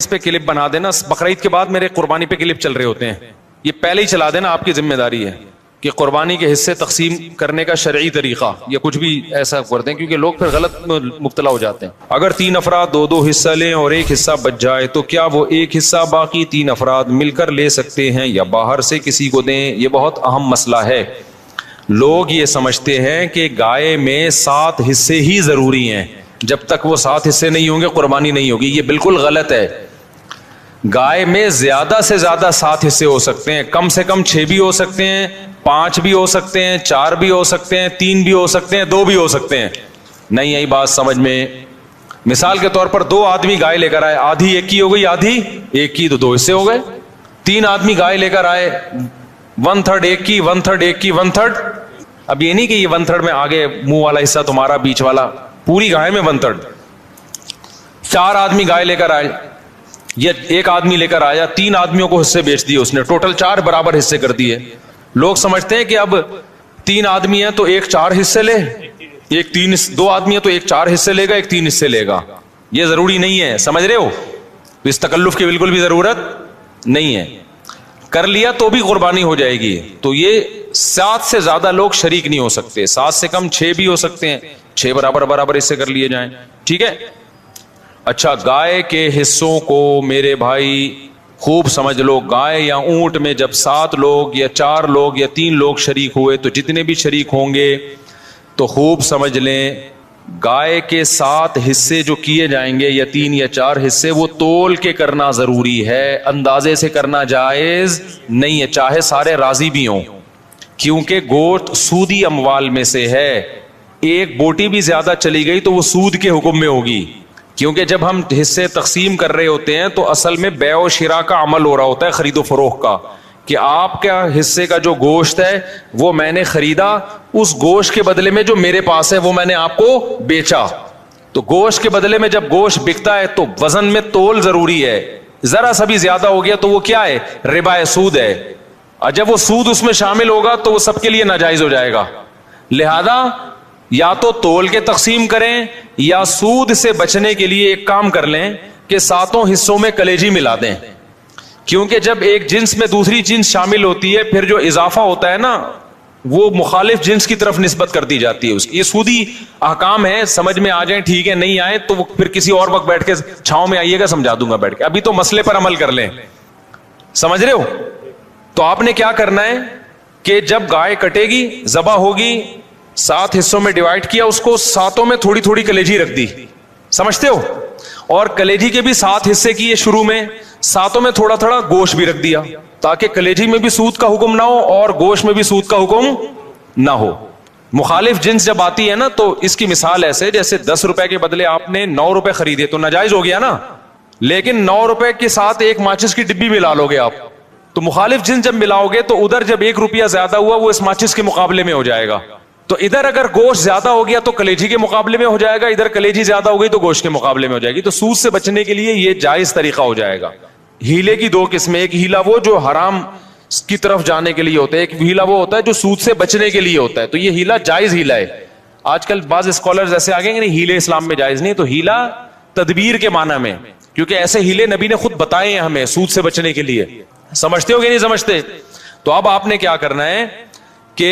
اس پہ کلپ بنا دینا. بقرعید کے بعد میرے قربانی پہ کلپ چل رہے ہوتے ہیں, یہ پہلے ہی چلا دینا, آپ کی ذمہ داری ہے کہ قربانی کے حصے تقسیم کرنے کا شرعی طریقہ یا کچھ بھی ایسا کر دیں, کیونکہ لوگ پھر غلط مبتلا ہو جاتے ہیں. اگر 3 افراد دو حصہ لیں اور ایک حصہ بچ جائے تو کیا وہ ایک حصہ باقی 3 افراد مل کر لے سکتے ہیں یا باہر سے کسی کو دیں؟ یہ بہت اہم مسئلہ ہے. لوگ یہ سمجھتے ہیں کہ گائے میں 7 حصے ہی ضروری ہیں, جب تک وہ 7 حصے نہیں ہوں گے قربانی نہیں ہوگی. یہ بالکل غلط ہے. گائے میں زیادہ سے زیادہ 7 حصے ہو سکتے ہیں, کم سے کم 6 بھی ہو سکتے ہیں, 5 بھی ہو سکتے ہیں, 4 بھی ہو سکتے ہیں, 3 بھی ہو سکتے ہیں, 2 بھی ہو سکتے ہیں. نہیں آئی بات سمجھ میں؟ مثال کے طور پر 2 آدمی گائے لے کر آئے, آدھی ایک کی ہو گئی, آدھی ایک کی, تو 2 حصے ہو گئے. 3 آدمی گائے لے کر آئے, 1/3 ایک کی, 1/3 ایک کی, 1/3. اب یہ نہیں کہ یہ 1/3 میں آگے منہ والا حصہ تمہارا, بیچ والا, پوری گائے میں 1/3. 4 آدمی گائے لے کر آئے, یہ ایک آدمی لے کر آیا, 3 آدمیوں کو حصے بیچ دیے اس نے, ٹوٹل 4 برابر حصے کر دیے. لوگ سمجھتے ہیں کہ اب 3 آدمی ہیں تو ایک 4 حصے لے, ایک 2 آدمی ہیں تو ایک 4 حصے لے گا, ایک 3 حصے لے گا. یہ ضروری نہیں ہے, سمجھ رہے ہو؟ اس تکلف کی بالکل بھی ضرورت نہیں ہے. کر لیا تو بھی قربانی ہو جائے گی. تو یہ 7 سے زیادہ لوگ شریک نہیں ہو سکتے, 7 سے کم 6 بھی ہو سکتے ہیں, 6 برابر حصے کر لیے جائیں. ٹھیک ہے. اچھا, گائے کے حصوں کو میرے بھائی خوب سمجھ لو. گائے یا اونٹ میں جب 7 لوگ یا 4 لوگ یا 3 لوگ شریک ہوئے تو جتنے بھی شریک ہوں گے تو خوب سمجھ لیں, گائے کے 7 حصے جو کیے جائیں گے یا 3 یا 4 حصے, وہ تول کے کرنا ضروری ہے, اندازے سے کرنا جائز نہیں ہے, چاہے سارے راضی بھی ہوں, کیونکہ گوشت سودی اموال میں سے ہے. ایک بوٹی بھی زیادہ چلی گئی تو وہ سود کے حکم میں ہوگی, کیونکہ جب ہم حصے تقسیم کر رہے ہوتے ہیں تو اصل میں بیع و شراء کا عمل ہو رہا ہوتا ہے, خرید و فروخت کا, کہ آپ کا حصے کا جو گوشت ہے وہ میں نے خریدا, اس گوشت کے بدلے میں جو میرے پاس ہے وہ میں نے آپ کو بیچا. تو گوشت کے بدلے میں جب گوشت بکتا ہے تو وزن میں تول ضروری ہے. ذرا سا بھی زیادہ ہو گیا تو وہ کیا ہے؟ ربا ہے, سود ہے. اور جب وہ سود اس میں شامل ہوگا تو وہ سب کے لیے ناجائز ہو جائے گا. لہذا یا تو تول کے تقسیم کریں یا سود سے بچنے کے لیے ایک کام کر لیں کہ 7 حصوں میں کلیجی ملا دیں, کیونکہ جب ایک جنس میں دوسری جنس شامل ہوتی ہے پھر جو اضافہ ہوتا ہے نا وہ مخالف جنس کی طرف نسبت کر دی جاتی ہے. اس کی یہ سودی احکام ہے, سمجھ میں آ جائیں ٹھیک ہے, نہیں آئے تو وہ پھر کسی اور وقت بیٹھ کے چھاؤں میں آئیے گا, سمجھا دوں گا بیٹھ کے. ابھی تو مسئلے پر عمل کر لیں, سمجھ رہے ہو؟ تو آپ نے کیا کرنا ہے کہ جب گائے کٹے گی, ذبح ہوگی, 7 حصوں میں ڈیوائڈ کیا اس کو, 7 میں تھوڑی تھوڑی کلیجی رکھ دی, سمجھتے ہو؟ اور کلیجی کے بھی 7 حصے کیے شروع میں, 7 میں تھوڑا تھوڑا گوشت بھی رکھ دیا, تاکہ کلیجی میں بھی سود کا حکم نہ ہو اور گوشت میں بھی سود کا حکم نہ ہو. مخالف جنس جب آتی ہے نا تو اس کی مثال ایسے, جیسے 10 روپے کے بدلے آپ نے 9 روپے خریدے تو ناجائز ہو گیا نا, لیکن 9 روپے کے ساتھ ایک ماچس کی ڈبی ملا لو گے آپ, تو مخالف جنس جب ملاؤ گے تو ادھر جب 1 روپیہ زیادہ ہوا وہ اس ماچس کے مقابلے میں ہو جائے گا. تو ادھر اگر گوشت زیادہ ہو گیا تو کلیجی کے مقابلے میں ہو جائے گا, ادھر کلیجی زیادہ ہو گئی تو گوشت کے مقابلے میں ہو جائے گی. تو سود سے بچنے کے لیے یہ جائز طریقہ ہو جائے گا. ہیلے کی 2 قسمیں, ایک ہیلا وہ جو حرام کی طرف جانے کے لیے ہوتا ہے, ایک ہیلا وہ ہوتا ہے جو سود سے بچنے کے لیے ہوتا ہے. تو یہ ہیلا جائز ہیلا ہے. آج کل بعض اسکالرز ایسے آگے کہ نہیں ہیلے اسلام میں جائز نہیں, تو ہیلا تدبیر کے معنی میں, کیونکہ ایسے ہیلے نبی نے خود بتائے ہیں ہمیں سود سے بچنے کے لیے. سمجھتے ہو کہ نہیں سمجھتے؟ تو اب آپ نے کیا کرنا ہے کہ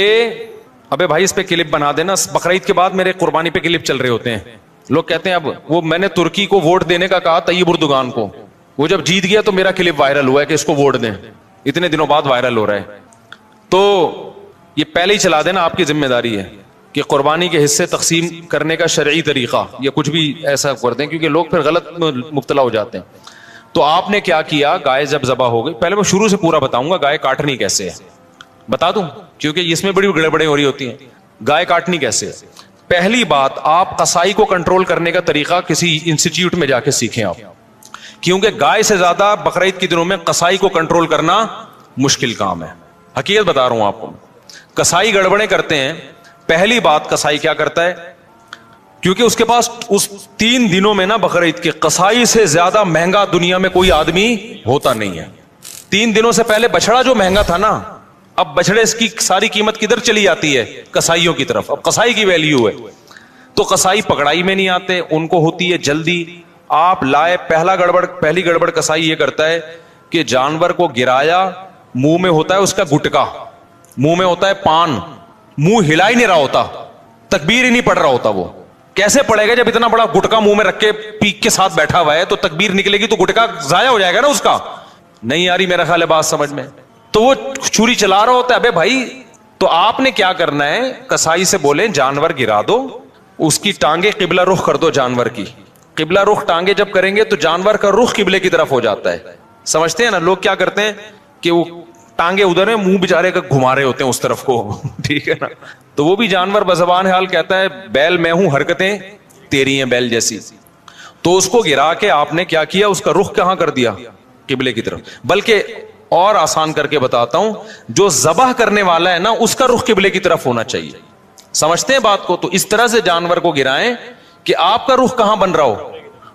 ابے بھائی اس پہ کلپ بنا دینا. بقرعید کے بعد میرے قربانی پہ کلپ چل رہے ہوتے ہیں. لوگ کہتے ہیں اب وہ میں نے ترکی کو ووٹ دینے کا کہا, طیب اردوغان کو, وہ جب جیت گیا تو میرا کلپ وائرل ہوا ہے کہ اس کو ووٹ دیں, اتنے دنوں بعد وائرل ہو رہا ہے. تو یہ پہلے ہی چلا دینا, آپ کی ذمہ داری ہے کہ قربانی کے حصے تقسیم کرنے کا شرعی طریقہ یا کچھ بھی ایسا کر دیں, کیونکہ لوگ پھر غلط مبتلا ہو جاتے ہیں. تو آپ نے کیا کیا, گائے جب ذبح ہو گئی, پہلے میں شروع سے پورا بتاؤں گا گائے کاٹنی کیسے ہے, بتا دوں, کیونکہ اس میں بڑی گڑبڑیں ہو رہی ہوتی ہیں. گائے کاٹنی کیسے ہے؟ پہلی بات, آپ قصائی کو کنٹرول کرنے کا طریقہ کسی انسٹیٹیوٹ میں جا کے سیکھیں آپ, کیونکہ گائے سے زیادہ بقرعید کے دنوں میں قصائی کو کنٹرول کرنا مشکل کام ہے. حقیقت بتا رہا ہوں آپ کو, قصائی گڑبڑیں کرتے ہیں. پہلی بات, قصائی کیا کرتا ہے, کیونکہ اس کے پاس اس 3 دنوں میں نا بقرعید کے قصائی سے زیادہ مہنگا دنیا میں کوئی آدمی ہوتا نہیں ہے. 3 دنوں سے پہلے بچڑا جو مہنگا تھا نا, اب بچڑے اس کی ساری قیمت کدھر چلی جاتی ہے؟ قصائیوں کی طرف. اب قصائی کی ویلیو ہے. تو قصائی پکڑائی میں نہیں آتے, ان کو ہوتی ہے جلدی, آپ لائے, پہلی گڑبڑ کسائی یہ کرتا ہے کہ جانور کو گرایا, منہ میں ہوتا ہے اس کا گٹکا, منہ میں ہوتا ہے پان, منہ ہلا ہی نہیں رہا ہوتا, تکبیر ہی نہیں پڑھ رہا ہوتا. وہ کیسے پڑے گا جب اتنا بڑا گٹکا منہ میں رکھ کے پیک کے ساتھ بیٹھا ہوا ہے؟ تو تکبیر نکلے گی تو گٹکا ضائع ہو جائے گا نا اس کا. نہیں آ رہی میرا خیال ہے بات سمجھ میں. تو وہ چھری چلا رہا ہوتا ہے. ابے بھائی, تو آپ نے کیا کرنا ہے, کسائی سے بولیں جانور گرا دو, اس کی ٹانگیں قبلہ رخ کر دو. جانور کی قبلہ رخ ٹانگیں جب کریں گے تو جانور کا رخ قبلے کی طرف ہو جاتا ہے. سمجھتے ہیں نا لوگ کیا کرتے ہیں کہ وہ ٹانگیں ادھر ہیں, منہ بیچارے کا گھما رہے ہوتے ہیں اس طرف کو, ٹھیک ہے نا. تو وہ بھی جانور بزبان حال کہتا ہے بیل میں ہوں, حرکتیں تیری ہیں بیل جیسی. تو اس کو گرا کے آپ نے کیا کیا, اس کا رخ کہاں کر دیا, قبلے کی طرف. بلکہ اور آسان کر کے بتاتا ہوں, جو ذبح کرنے والا ہے نا اس کا رخ قبلے کی طرف ہونا چاہیے. سمجھتے ہیں بات کو؟ تو اس طرح سے جانور کو گرائیں کہ آپ کا رخ کہاں بن رہا ہو.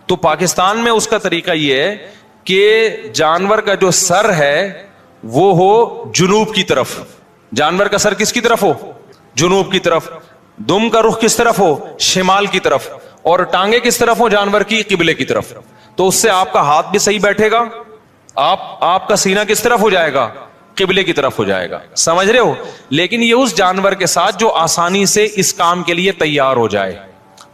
تو پاکستان میں اس کا طریقہ یہ ہے کہ جانور کا جو سر ہے وہ ہو جنوب کی طرف. جانور کا سر کس کی طرف ہو, جنوب کی طرف. دم کا رخ کس طرف ہو, شمال کی طرف. اور ٹانگیں کس طرف ہو جانور کی, قبلے کی طرف. تو اس سے آپ کا ہاتھ بھی صحیح بیٹھے گا, آپ کا سینہ کس طرف ہو جائے گا, قبلے کی طرف ہو جائے گا. سمجھ رہے ہو؟ لیکن یہ اس جانور کے ساتھ جو آسانی سے اس کام کے لیے تیار ہو جائے.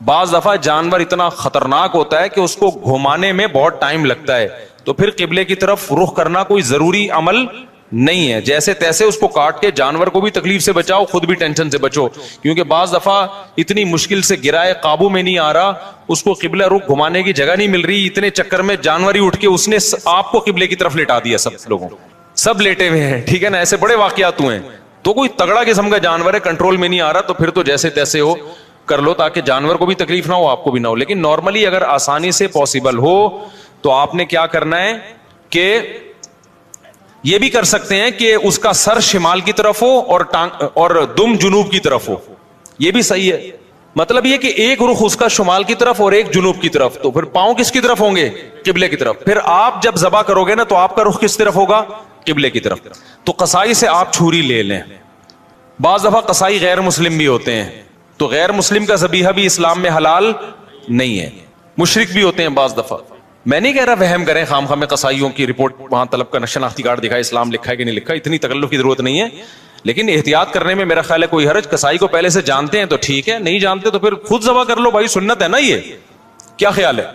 بعض دفعہ جانور اتنا خطرناک ہوتا ہے کہ اس کو گھمانے میں بہت ٹائم لگتا ہے, تو پھر قبلے کی طرف رخ کرنا کوئی ضروری عمل نہیں ہے. جیسے تیسے اس کو کاٹ کے جانور کو بھی تکلیف سے بچاؤ, خود بھی ٹینشن سے بچو. کیونکہ بعض دفعہ اتنی مشکل سے گرائے, قابو میں نہیں آ رہا, اس کو قبلہ رخ گھمانے کی جگہ نہیں مل رہی, اتنے چکر میں جانور ہی اٹھ کے اس نے آپ کو قبلے کی طرف لٹا دیا. سب لوگوں سب لیٹے ہوئے ہیں, ٹھیک ہے نا. ایسے بڑے واقعات ہوئے ہیں. تو کوئی تگڑا قسم کا جانور ہے, کنٹرول میں نہیں آ رہا, تو پھر تو جیسے تیسے ہو کر لو تاکہ جانور کو بھی تکلیف نہ ہو, آپ کو بھی نہ ہو. لیکن نارملی اگر آسانی سے پاسبل ہو تو آپ نے کیا کرنا ہے کہ یہ بھی کر سکتے ہیں کہ اس کا سر شمال کی طرف ہو اور دم جنوب کی طرف ہو. یہ بھی صحیح ہے. مطلب یہ کہ ایک رخ اس کا شمال کی طرف اور ایک جنوب کی طرف. تو پھر پاؤں کس کی طرف ہوں گے, قبلے کی طرف. پھر آپ جب ذبح کرو گے نا تو آپ کا رخ کس طرف ہوگا, قبلے کی طرف. تو قصائی سے آپ چھری لے لیں. بعض دفعہ قصائی غیر مسلم بھی ہوتے ہیں, تو غیر مسلم کا ذبیحہ بھی اسلام میں حلال نہیں ہے, مشرک بھی ہوتے ہیں بعض دفعہ. میں نہیں کہہ رہا وہم کریں خام خواہ میں, قصائیوں کی رپورٹ وہاں طلب کا شناختی کارڈ دکھائے, اسلام لکھا ہے کہ نہیں لکھا, اتنی تکلف کی ضرورت نہیں ہے. لیکن احتیاط کرنے میں میرا خیال ہے کوئی حرج. قصائی کو پہلے سے جانتے ہیں تو ٹھیک ہے, نہیں جانتے تو پھر خود ذبح کر لو بھائی, سنت ہے نا یہ. کیا خیال ہے؟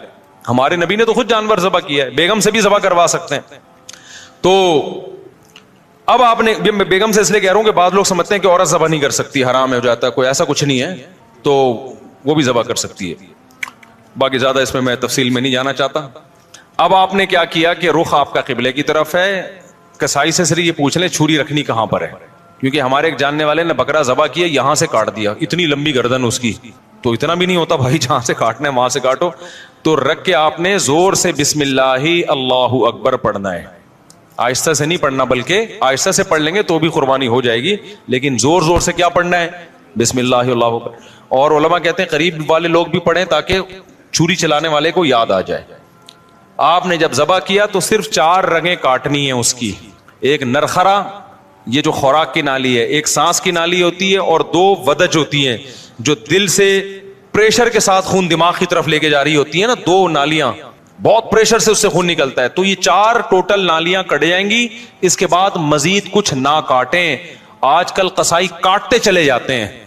ہمارے نبی نے تو خود جانور ذبح کیا ہے, بیگم سے بھی ذبح کروا سکتے ہیں. تو اب آپ نے, بیگم سے اس لیے کہہ رہا ہوں کہ بعض لوگ سمجھتے ہیں کہ عورت ذبح نہیں کر سکتی, حرام ہو جاتا ہے, کوئی ایسا کچھ نہیں ہے, تو وہ بھی ذبح کر سکتی ہے. باقی زیادہ اس میں تفصیل میں نہیں جانا چاہتا. اب آپ نے کیا کیا کہ رخ آپ کا قبلے کی طرف ہے. کسائی سے صرف یہ پوچھ لیں چھری رکھنی کہاں پر ہے, کیونکہ ہمارے ایک جاننے والے نے بکرا ذبح کیا, یہاں سے کاٹ دیا, اتنی لمبی گردن اس کی. تو اتنا بھی نہیں ہوتا بھائی, جہاں سے کاٹنا ہے وہاں سے کاٹو. تو رکھ کے آپ نے زور سے بسم اللہ اللہ اکبر پڑھنا ہے. آہستہ سے نہیں پڑھنا, بلکہ آہستہ سے پڑھ لیں گے تو بھی قربانی ہو جائے گی, لیکن زور زور سے کیا پڑھنا ہے, بسم اللہ اللہ اکبر. اور علماء کہتے ہیں قریب والے لوگ بھی پڑھیں تاکہ چھری چلانے والے کو یاد آ جائے. آپ نے جب ذبح کیا تو صرف 4 رگیں کاٹنی ہیں اس کی. ایک نرخرا, یہ جو خوراک کی نالی ہے, ایک سانس کی نالی ہوتی ہے, اور 2 ودج ہوتی ہیں جو دل سے پریشر کے ساتھ خون دماغ کی طرف لے کے جا رہی ہوتی ہیں نا, 2 نالیاں, بہت پریشر سے اس سے خون نکلتا ہے. تو یہ 4 ٹوٹل نالیاں کٹ جائیں گی. اس کے بعد مزید کچھ نہ کاٹیں. آج کل قصائی کاٹتے چلے جاتے ہیں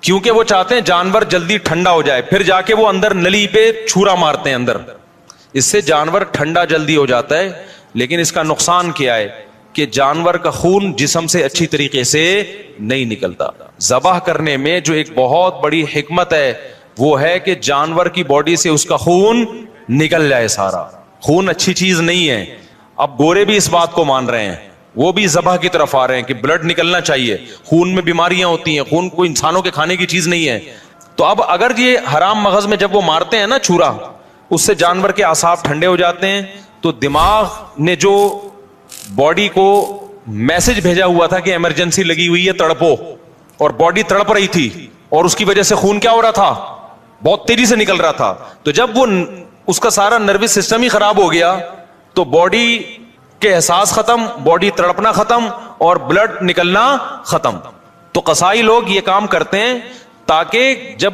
کیونکہ وہ چاہتے ہیں جانور جلدی ٹھنڈا ہو جائے, پھر جا کے وہ اندر نلی پہ چھرا مارتے ہیں اندر. اس سے جانور ٹھنڈا جلدی ہو جاتا ہے, لیکن اس کا نقصان کیا ہے کہ جانور کا خون جسم سے اچھی طریقے سے نہیں نکلتا. ذبح کرنے میں جو ایک بہت بڑی حکمت ہے وہ ہے کہ جانور کی باڈی سے اس کا خون نکل جائے سارا. خون اچھی چیز نہیں ہے. اب گورے بھی اس بات کو مان رہے ہیں, وہ بھی ذبح کی طرف آ رہے ہیں کہ بلڈ نکلنا چاہیے, خون میں بیماریاں ہوتی ہیں, خون کوئی انسانوں کے کھانے کی چیز نہیں ہے. تو اب اگر یہ حرام مغز میں جب وہ مارتے ہیں نا چھرا, اس سے جانور کے اعصاب ٹھنڈے ہو جاتے ہیں. تو دماغ نے جو باڈی کو میسج بھیجا ہوا تھا کہ ایمرجنسی لگی ہوئی ہے, تڑپو, اور باڈی تڑپ رہی تھی, اور اس کی وجہ سے خون کیا ہو رہا تھا, بہت تیزی سے نکل رہا تھا. تو جب وہ اس کا سارا نروس سسٹم ہی خراب ہو گیا تو باڈی کے احساس ختم, باڈی تڑپنا ختم, اور بلڈ نکلنا ختم. تو قصائی لوگ یہ کام کرتے ہیں تاکہ جب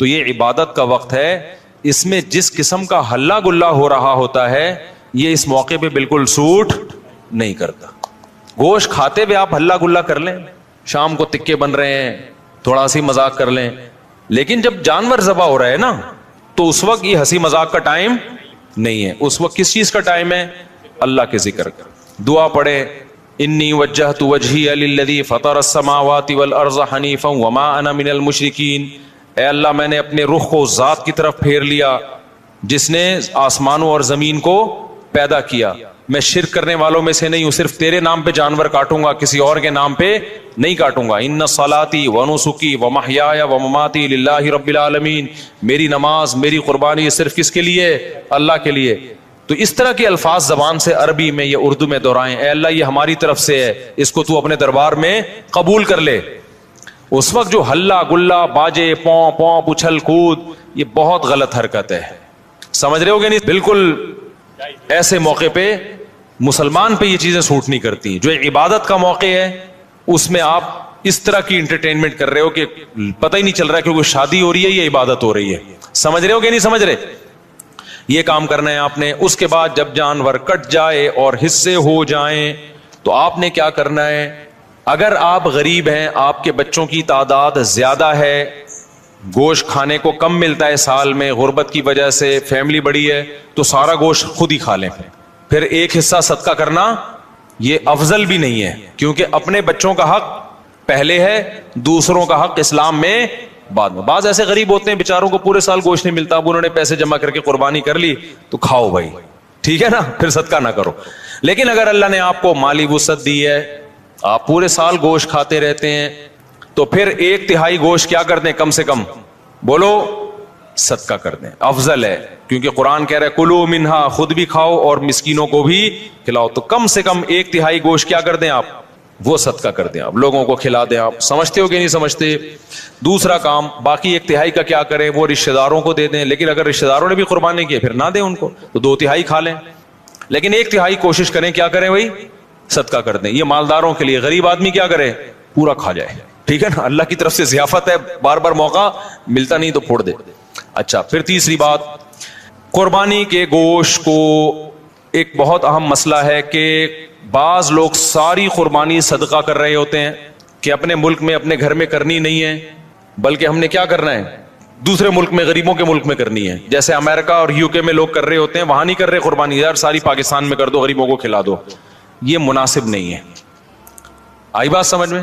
تو یہ عبادت کا وقت ہے، اس میں جس قسم کا ہلا گلا ہو رہا ہوتا ہے یہ اس موقع پہ بالکل سوٹ نہیں کرتا. گوشت کھاتے ہوئے آپ ہلا گلا کر لیں، شام کو تکے بن رہے ہیں تھوڑا سی مذاق کر لیں، لیکن جب جانور ذبح ہو رہا ہے نا تو اس وقت یہ ہنسی مذاق کا ٹائم نہیں ہے. اس وقت کس چیز کا ٹائم ہے؟ اللہ کے ذکر کا. دعا پڑھے، انی وجہت وجہی للذی فطر السماوات والارض حنیفا وما انا من المشرکین. اے اللہ میں نے اپنے رخ کو اس ذات کی طرف پھیر لیا جس نے آسمانوں اور زمین کو پیدا کیا، میں شرک کرنے والوں میں سے نہیں ہوں. صرف تیرے نام پہ جانور کاٹوں گا، کسی اور کے نام پہ نہیں کاٹوں گا. ان صلاتی ونسکی ومحیایا ومماتی للہ رب العالمین. میری نماز میری قربانی یہ صرف کس کے لیے؟ اللہ کے لیے. تو اس طرح کے الفاظ زبان سے عربی میں یا اردو میں دہرائیں، اے اللہ یہ ہماری طرف سے ہے، اس کو تو اپنے دربار میں قبول کر لے. اس وقت جو ہلا گلا باجے پوں پوں اچھل کود یہ بہت غلط حرکت ہے. سمجھ رہے ہو گے نہیں؟ بالکل ایسے موقع پہ مسلمان پہ یہ چیزیں سوٹ نہیں کرتی. جو عبادت کا موقع ہے اس میں آپ اس طرح کی انٹرٹینمنٹ کر رہے ہو کہ پتہ ہی نہیں چل رہا کہ کوئی شادی ہو رہی ہے یا عبادت ہو رہی ہے. سمجھ رہے ہو کہ نہیں سمجھ رہے؟ یہ کام کرنا ہے آپ نے. اس کے بعد جب جانور کٹ جائے اور حصے ہو جائیں تو آپ نے کیا کرنا ہے؟ اگر آپ غریب ہیں، آپ کے بچوں کی تعداد زیادہ ہے، گوشت کھانے کو کم ملتا ہے سال میں غربت کی وجہ سے، فیملی بڑی ہے، تو سارا گوشت خود ہی کھا لیں. پھر ایک حصہ صدقہ کرنا یہ افضل بھی نہیں ہے، کیونکہ اپنے بچوں کا حق پہلے ہے، دوسروں کا حق اسلام میں بعد میں. بعض ایسے غریب ہوتے ہیں بیچاروں کو پورے سال گوشت نہیں ملتا، اب انہوں نے پیسے جمع کر کے قربانی کر لی تو کھاؤ بھائی، ٹھیک ہے نا، پھر صدقہ نہ کرو. لیکن اگر اللہ نے آپ کو مالی وسعت دی ہے، آپ پورے سال گوشت کھاتے رہتے ہیں، تو پھر 1/3 گوشت کیا کر دیں؟ کم سے کم بولو صدقہ کر دیں، افضل ہے. کیونکہ قرآن کہہ رہا ہے کلو منہا، خود بھی کھاؤ اور مسکینوں کو بھی کھلاؤ. تو کم سے کم 1/3 گوشت کیا کر دیں آپ؟ وہ صدقہ کر دیں، آپ لوگوں کو کھلا دیں. آپ سمجھتے ہو کہ نہیں سمجھتے؟ دوسرا کام باقی 1/3 کا کیا کریں؟ وہ رشتہ داروں کو دے دیں. لیکن اگر رشتہ داروں نے بھی قربانی کی پھر نہ دیں ان کو، تو 2/3 کھا لیں. لیکن 1/3 کوشش کریں کیا کریں بھائی؟ صدقہ کر دیں. یہ مالداروں کے لیے. غریب آدمی کیا کرے؟ پورا کھا جائے، ٹھیک ہے نا، اللہ کی طرف سے ضیافت ہے، بار بار موقع ملتا نہیں تو پھوڑ دے. اچھا، پھر تیسری بات، قربانی کے گوشت کو ایک بہت اہم مسئلہ ہے کہ بعض لوگ ساری قربانی صدقہ کر رہے ہوتے ہیں کہ اپنے ملک میں اپنے گھر میں کرنی نہیں ہے، بلکہ ہم نے کیا کرنا ہے؟ دوسرے ملک میں، غریبوں کے ملک میں کرنی ہے. جیسے امریکہ اور UK میں لوگ کر رہے ہوتے ہیں، وہاں نہیں کر رہے قربانی، یار ساری پاکستان میں کر دو، غریبوں کو کھلا دو. یہ مناسب نہیں ہے. آئی بات سمجھ میں؟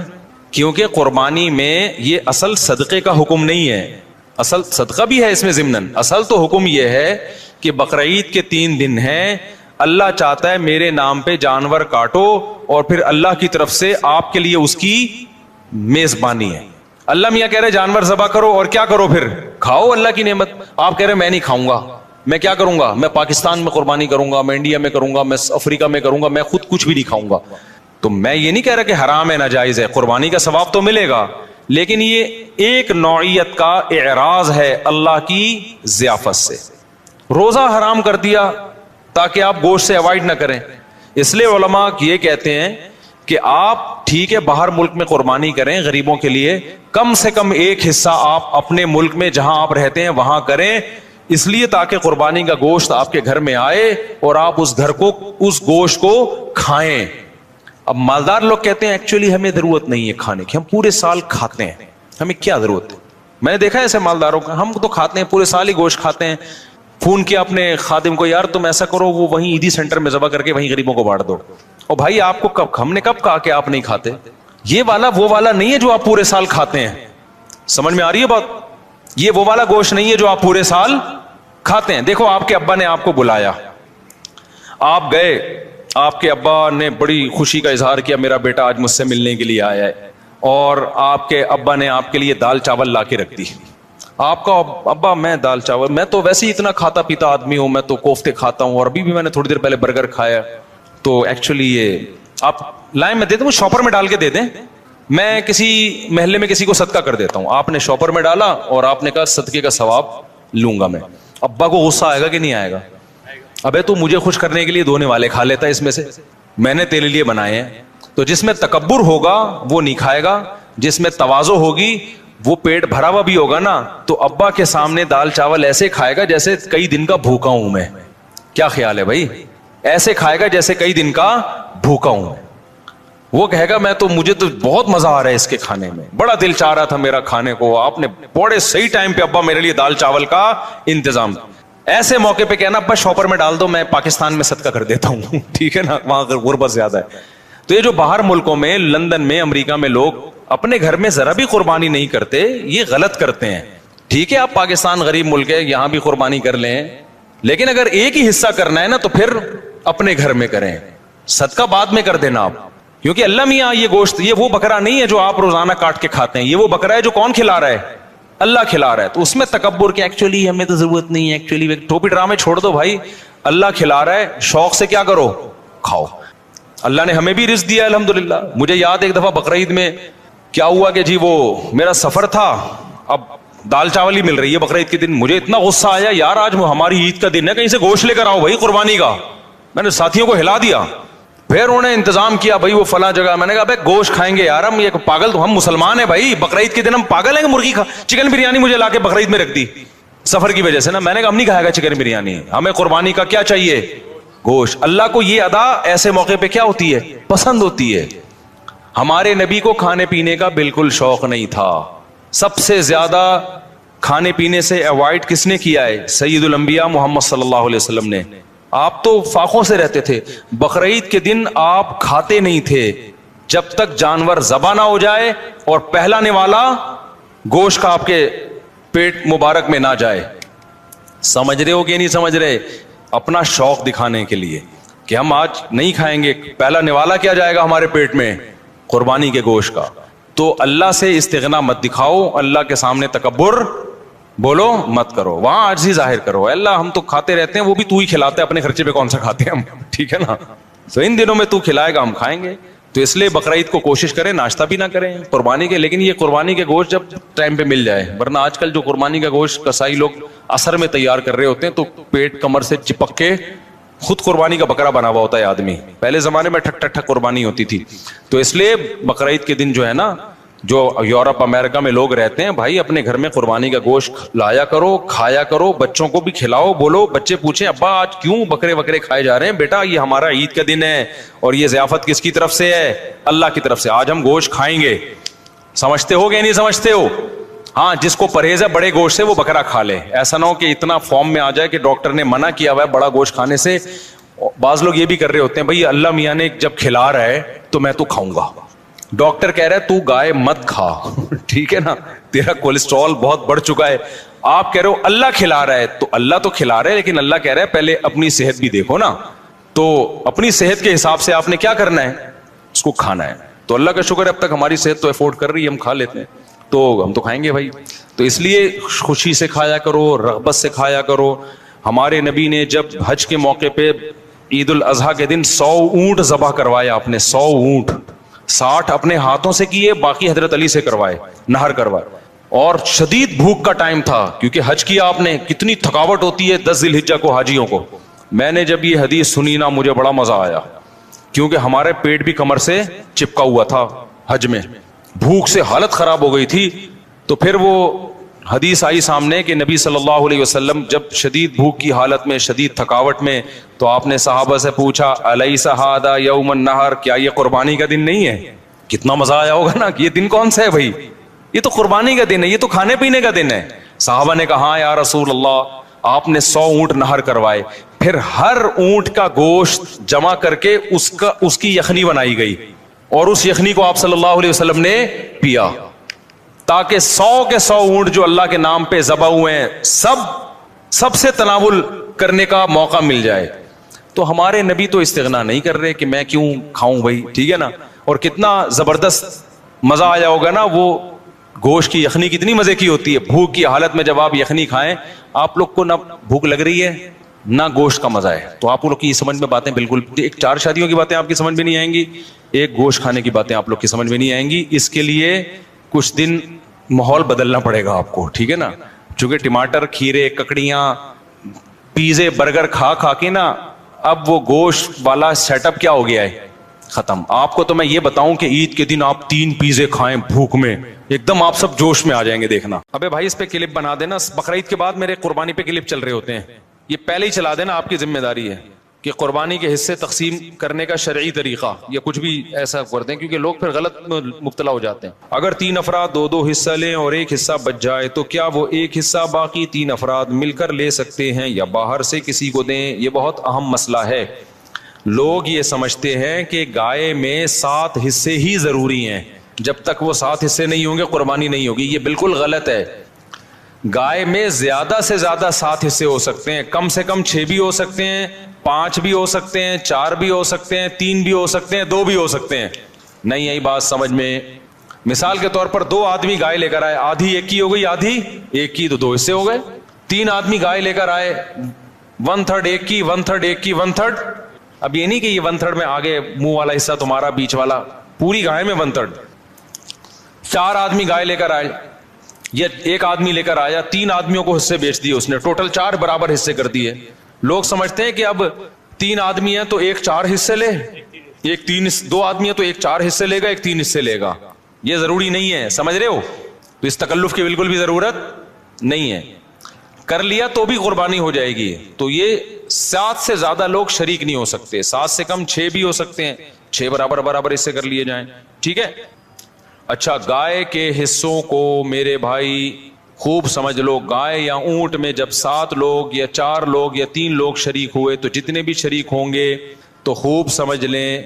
کیونکہ قربانی میں یہ اصل صدقے کا حکم نہیں ہے. اصل صدقہ بھی ہے اس میں ضمناً، اصل تو حکم یہ ہے کہ بقرعید کے 3 دن ہیں، اللہ چاہتا ہے میرے نام پہ جانور کاٹو اور پھر اللہ کی طرف سے آپ کے لیے اس کی میزبانی ہے. اللہ میاں کہہ رہے جانور ذبح کرو اور کیا کرو؟ پھر کھاؤ اللہ کی نعمت. آپ کہہ رہے میں نہیں کھاؤں گا، میں کیا کروں گا؟ میں پاکستان میں قربانی کروں گا، میں انڈیا میں کروں گا، میں افریقہ میں کروں گا، میں خود کچھ بھی نہیں کھاؤں گا. تو میں یہ نہیں کہہ رہا کہ حرام ہے، ناجائز ہے، قربانی کا ثواب تو ملے گا، لیکن یہ ایک نوعیت کا اعراض ہے اللہ کی ضیافت سے. روزہ حرام کر دیا تاکہ آپ گوشت سے اوائڈ نہ کریں. اس لیے علماء یہ کہتے ہیں کہ آپ ٹھیک ہے باہر ملک میں قربانی کریں غریبوں کے لیے، کم سے کم ایک حصہ آپ اپنے ملک میں جہاں آپ رہتے ہیں وہاں کریں، اس لیے تاکہ قربانی کا گوشت آپ کے گھر میں آئے اور آپ اس گھر کو، اس گوشت کو کھائیں. اب مالدار لوگ کہتے ہیں ایکچولی ہمیں ضرورت نہیں ہے کھانے کی، ہم پورے سال کھاتے ہیں، ہمیں کیا ضرورت ہے. میں نے دیکھا ہے ایسے مالداروں کا، ہم تو کھاتے ہیں پورے سال ہی گوشت کھاتے ہیں. فون کیا اپنے خادم کو، یار تم ایسا کرو وہ وہیں عیدی سینٹر میں ذبح کر کے وہیں غریبوں کو بانٹ دو. اور بھائی آپ کو کب، ہم نے کب کہا کہ آپ نہیں کھاتے؟ یہ والا وہ والا نہیں ہے جو آپ پورے سال کھاتے ہیں. سمجھ میں آ رہی ہے بات؟ یہ وہ والا گوشت نہیں ہے جو آپ پورے سال کھاتے ہیں. دیکھو آپ کے ابا نے آپ کو بلایا، آپ گئے، آپ کے ابا نے بڑی خوشی کا اظہار کیا میرا بیٹا آج مجھ سے ملنے کے لیے آیا ہے، اور آپ کے ابا نے آپ کے لیے دال چاول لا کے رکھ دی. آپ کا ابا میں دال چاول، میں تو ویسے ہی اتنا کھاتا پیتا آدمی ہوں، میں تو کوفتے کھاتا ہوں، اور ابھی بھی میں نے تھوڑی دیر پہلے برگر کھایا، تو ایکچولی یہ آپ لائیں میں دے دوں، شاپر میں ڈال کے دے دیں، میں کسی محلے میں کسی کو صدقہ کر دیتا ہوں. آپ نے شاپر میں ڈالا اور آپ نے کہا صدقے کا ثواب لوں گا میں. ابا کو غصہ آئے گا کہ نہیں آئے گا؟ ابے تو مجھے خوش کرنے کے لیے دھونے والے کھا لیتا ہے اس میں سے، میں نے تیرے لیے بنائے ہیں. تو جس میں تکبر ہوگا وہ نہیں کھائے گا، جس میں تواضع ہوگی وہ پیٹ بھرا ہوا بھی ہوگا نا تو ابا کے سامنے دال چاول ایسے کھائے گا جیسے کئی دن کا بھوکا ہوں میں. کیا خیال ہے بھائی؟ ایسے کھائے گا جیسے کئی دن کا بھوکا ہوں. وہ کہے گا میں تو مجھے تو بہت مزہ آ رہا ہے اس کے کھانے میں, بڑا دل چاہ رہا تھا میرا کھانے کو, آپ نے بڑے صحیح ٹائم پہ ابا میرے لیے دال چاول کا انتظام. ایسے موقع پہ کہنا ابا شاپر میں ڈال دو, میں پاکستان میں صدقہ کر دیتا ہوں. ٹھیک ہے نا, وہاں غربت زیادہ ہے. تو یہ جو باہر ملکوں میں, لندن میں, امریکہ میں لوگ اپنے گھر میں ذرا بھی قربانی نہیں کرتے, یہ غلط کرتے ہیں. ٹھیک ہے آپ پاکستان غریب ملک ہے, یہاں بھی قربانی کر لیں, لیکن اگر ایک ہی حصہ کرنا ہے نا تو پھر اپنے گھر میں کریں, صدقہ بعد میں کر دینا آپ. کیونکہ اللہ میاں یہ گوشت, یہ وہ بکرا نہیں ہے جو آپ روزانہ کاٹ کے کھاتے ہیں, یہ وہ بکرا ہے جو کون کھلا رہا ہے؟ اللہ کھلا رہا ہے. تو اس میں تکبر کہ ایکچولی ہمیں تو ضرورت نہیں ہے, ایکچولی ٹوپی ڈرامے چھوڑ دو بھائی, اللہ کھلا رہا ہے, شوق سے کیا کرو, کھاؤ. اللہ نے ہمیں بھی رزق دیا الحمدللہ. مجھے یاد ایک دفعہ بقرعید میں کیا ہوا کہ جی وہ میرا سفر تھا, اب دال چاول ہی مل رہی ہے بقرعید کے دن. مجھے اتنا غصہ آیا, یار آج ہماری عید کا دن ہے, کہیں سے گوشت لے کر آؤ بھائی قربانی کا. میں نے ساتھیوں کو ہلا دیا, پھر انہوں نے انتظام کیا بھائی وہ فلاں جگہ. میں نے کہا بھائی گوشت کھائیں گے یار, ہم یہ پاگل, تو ہم مسلمان ہیں بھائی, بقرعید کے دن ہم پاگل ہیں کہ مرغی چکن بریانی مجھے لا کے بقرعید میں رکھ دی سفر کی وجہ سے نا. میں نے کہا ہم نہیں کھائے گا چکن بریانی, ہمیں قربانی کا کیا چاہیے, گوشت. اللہ کو یہ ادا ایسے موقع پہ کیا ہوتی ہے, پسند ہوتی ہے. ہمارے نبی کو کھانے پینے کا بالکل شوق نہیں تھا. سب سے زیادہ کھانے پینے سے اوائڈ کس نے کیا ہے؟ سید الانبیاء محمد صلی اللہ علیہ وسلم نے. آپ تو فاقوں سے رہتے تھے, بقرعید کے دن آپ کھاتے نہیں تھے جب تک جانور ذبح نہ ہو جائے اور پہلا نوالا گوشت کا آپ کے پیٹ مبارک میں نہ جائے. سمجھ رہے ہو کہ نہیں سمجھ رہے؟ اپنا شوق دکھانے کے لیے کہ ہم آج نہیں کھائیں گے, پہلا نوالا کیا جائے گا ہمارے پیٹ میں, قربانی کے گوشت کا. تو اللہ سے استغنا مت دکھاؤ, اللہ کے سامنے تکبر بولو مت کرو, وہاں عاجزی ظاہر کرو. اللہ ہم تو کھاتے رہتے ہیں, وہ بھی تو ہی کھلاتے, اپنے خرچے پہ کون سا کھاتے ہیں ہم, ٹھیک ہے نا. تو ان دنوں میں تو کھلائے گا ہم کھائیں گے. تو اس لیے بقرعید کو کوشش کریں ناشتہ بھی نہ کریں قربانی کے, لیکن یہ قربانی کے گوشت جب ٹائم پہ مل جائے, ورنہ آج کل جو قربانی کا گوشت کسائی لوگ اثر میں تیار کر رہے ہوتے ہیں تو پیٹ کمر سے چپک کے خود قربانی کا بکرا بنا ہوا ہوتا ہے آدمی. پہلے زمانے میں ٹھک ٹھک ٹھک قربانی ہوتی تھی. تو اس لیے بقرعید کے دن جو ہے نا, جو یورپ امریکہ میں لوگ رہتے ہیں, بھائی اپنے گھر میں قربانی کا گوشت لایا کرو, کھایا کرو, بچوں کو بھی کھلاؤ. بولو, بچے پوچھیں ابا آج کیوں بکرے وکرے کھائے جا رہے ہیں؟ بیٹا یہ ہمارا عید کا دن ہے اور یہ ضیافت کس کی طرف سے ہے؟ اللہ کی طرف سے. آج ہم گوشت کھائیں گے. سمجھتے ہو کہ نہیں سمجھتے ہو؟ ہاں, جس کو پرہیز ہے بڑے گوشت سے وہ بکرا کھا لے. ایسا نہ ہو کہ اتنا فارم میں آ جائے کہ ڈاکٹر نے منع کیا ہوا ہے بڑا گوشت کھانے سے. بعض لوگ یہ بھی کر رہے ہوتے ہیں, بھائی اللہ میاں نے جب کھلا رہا ہے تو میں تو کھاؤں گا. ڈاکٹر کہہ رہا ہے تو گائے مت کھا, ٹھیک ہے نا, تیرا کولیسٹرول بہت بڑھ چکا ہے. آپ کہہ رہے ہو اللہ کھلا رہا ہے, تو اللہ تو کھلا رہا ہے, لیکن اللہ کہہ رہا ہے پہلے اپنی صحت بھی دیکھو نا. تو اپنی صحت کے حساب سے آپ نے کیا کرنا ہے, اس کو کھانا ہے. تو اللہ کا شکر ہے اب تک ہماری صحت تو افورڈ کر رہی ہے, ہم کھا لیتے ہیں, تو ہم تو کھائیں گے بھائی. تو اس لیے خوشی سے کھایا کرو, رغبت سے کھایا کرو. ہمارے نبی نے جب حج کے موقع پہ عید الاضحیٰ کے دن 100 اونٹ ذبح کروائے آپ نے, 100 اونٹ. 60 اپنے ہاتھوں سے کیے, باقی حضرت علی سے کروائے, نہر کروائے. اور شدید بھوک کا ٹائم تھا کیونکہ حج کیا آپ نے, کتنی تھکاوٹ ہوتی ہے 10 ذی الحجہ کو حاجیوں کو. میں نے جب یہ حدیث سنی نا مجھے بڑا مزہ آیا, کیونکہ ہمارے پیٹ بھی کمر سے چپکا ہوا تھا حج میں, بھوک سے حالت خراب ہو گئی تھی. تو پھر وہ حدیث آئی سامنے کہ نبی صلی اللہ علیہ وسلم جب شدید بھوک کی حالت میں, شدید تھکاوٹ میں, تو آپ نے صحابہ سے پوچھا الیس ھذا یوم النحر, کیا یہ قربانی کا دن نہیں ہے؟ کتنا مزہ آیا ہوگا نا کہ یہ دن کون سا ہے بھائی, یہ تو قربانی کا دن ہے, یہ تو کھانے پینے کا دن ہے. صحابہ نے کہا ہاں یا رسول اللہ. آپ نے 100 اونٹ نہر کروائے, پھر ہر اونٹ کا گوشت جمع کر کے اس کی یخنی بنائی گئی, اور اس یخنی کو آپ صلی اللہ علیہ وسلم نے پیا, تاکہ 100 کے 100 اونٹ جو اللہ کے نام پہ ذبح ہوئے ہیں سب سے تناول کرنے کا موقع مل جائے. تو ہمارے نبی تو استغنا نہیں کر رہے کہ میں کیوں کھاؤں بھائی, ٹھیک ہے نا. اور کتنا زبردست مزہ آیا ہوگا نا, وہ گوشت کی یخنی کتنی مزے کی ہوتی ہے. بھوک کی حالت میں جب آپ یخنی کھائیں, آپ لوگ کو نہ بھوک لگ رہی ہے نہ گوشت کا مزہ ہے, تو آپ لوگ کی سمجھ میں باتیں بالکل, ایک 4 شادیوں کی باتیں آپ کی سمجھ میں نہیں آئیں گی, ایک گوشت کھانے کی باتیں آپ لوگ کی سمجھ میں نہیں آئیں گی. اس کے لیے کچھ دن ماحول بدلنا پڑے گا آپ کو, ٹھیک ہے نا. چونکہ ٹماٹر, کھیرے, ککڑیاں, پیزے, برگر کھا کے نا اب وہ گوشت والا سیٹ اپ کیا ہو گیا ہے, ختم. آپ کو تو میں یہ بتاؤں کہ عید کے دن آپ 3 پیزے کھائیں بھوک میں, ایک دم آپ سب جوش میں آ جائیں گے, دیکھنا. ابے بھائی اس پہ کلپ بنا دینا, بقرعید کے بعد میرے قربانی پہ کلپ چل رہے ہوتے ہیں, یہ پہلے ہی چلا دینا, آپ کی ذمہ داری ہے کہ قربانی کے حصے تقسیم کرنے کا شرعی طریقہ یا کچھ بھی ایسا کر دیں, کیونکہ لوگ پھر غلط مبتلا ہو جاتے ہیں. اگر 3 افراد 2 حصہ لیں اور ایک حصہ بچ جائے تو کیا وہ ایک حصہ باقی 3 افراد مل کر لے سکتے ہیں یا باہر سے کسی کو دیں؟ یہ بہت اہم مسئلہ ہے. لوگ یہ سمجھتے ہیں کہ گائے میں 7 حصے ہی ضروری ہیں, جب تک وہ 7 حصے نہیں ہوں گے قربانی نہیں ہوگی. یہ بالکل غلط ہے. گائے میں زیادہ سے زیادہ 7 حصے ہو سکتے ہیں, کم سے کم 6 بھی ہو سکتے ہیں, 5 بھی ہو سکتے ہیں, 4 بھی ہو سکتے ہیں, 3 بھی ہو سکتے ہیں, 2 بھی ہو سکتے ہیں. نہیں آئی بات سمجھ میں؟ مثال کے طور پر 2 آدمی گائے لے کر آئے, آدھی ایک کی ہو گئی, آدھی ایک کی, تو 2 حصے ہو گئے. 3 آدمی گائے لے کر آئے, 1/3 ایک کی, 1/3 ایک کی, 1/3. اب یہ نہیں کہ یہ 1/3 میں آگے منہ والا حصہ تمہارا, بیچ والا, پوری گائے میں 1/3. 4 آدمی گائے لے کر آئے, یہ ایک آدمی لے کر آیا, 3 آدمیوں کو حصے بیچ دیے اس نے, ٹوٹل 4 برابر حصے کر دیے. لوگ سمجھتے ہیں کہ اب 3 آدمی ہیں تو ایک 4 حصے لے, ایک 2 آدمی ہیں تو ایک 4 حصے لے گا, ایک 3 حصے لے گا. یہ ضروری نہیں ہے, سمجھ رہے ہو؟ تو اس تکلف کی بالکل بھی ضرورت نہیں ہے. کر لیا تو بھی قربانی ہو جائے گی. تو یہ 7 سے زیادہ لوگ شریک نہیں ہو سکتے, 7 سے کم 6 بھی ہو سکتے ہیں, 6 برابر حصے کر لیے جائیں, ٹھیک ہے. اچھا, گائے کے حصوں کو میرے بھائی خوب سمجھ لو. گائے یا اونٹ میں جب 7 لوگ یا 4 لوگ یا 3 لوگ شریک ہوئے تو جتنے بھی شریک ہوں گے تو خوب سمجھ لیں,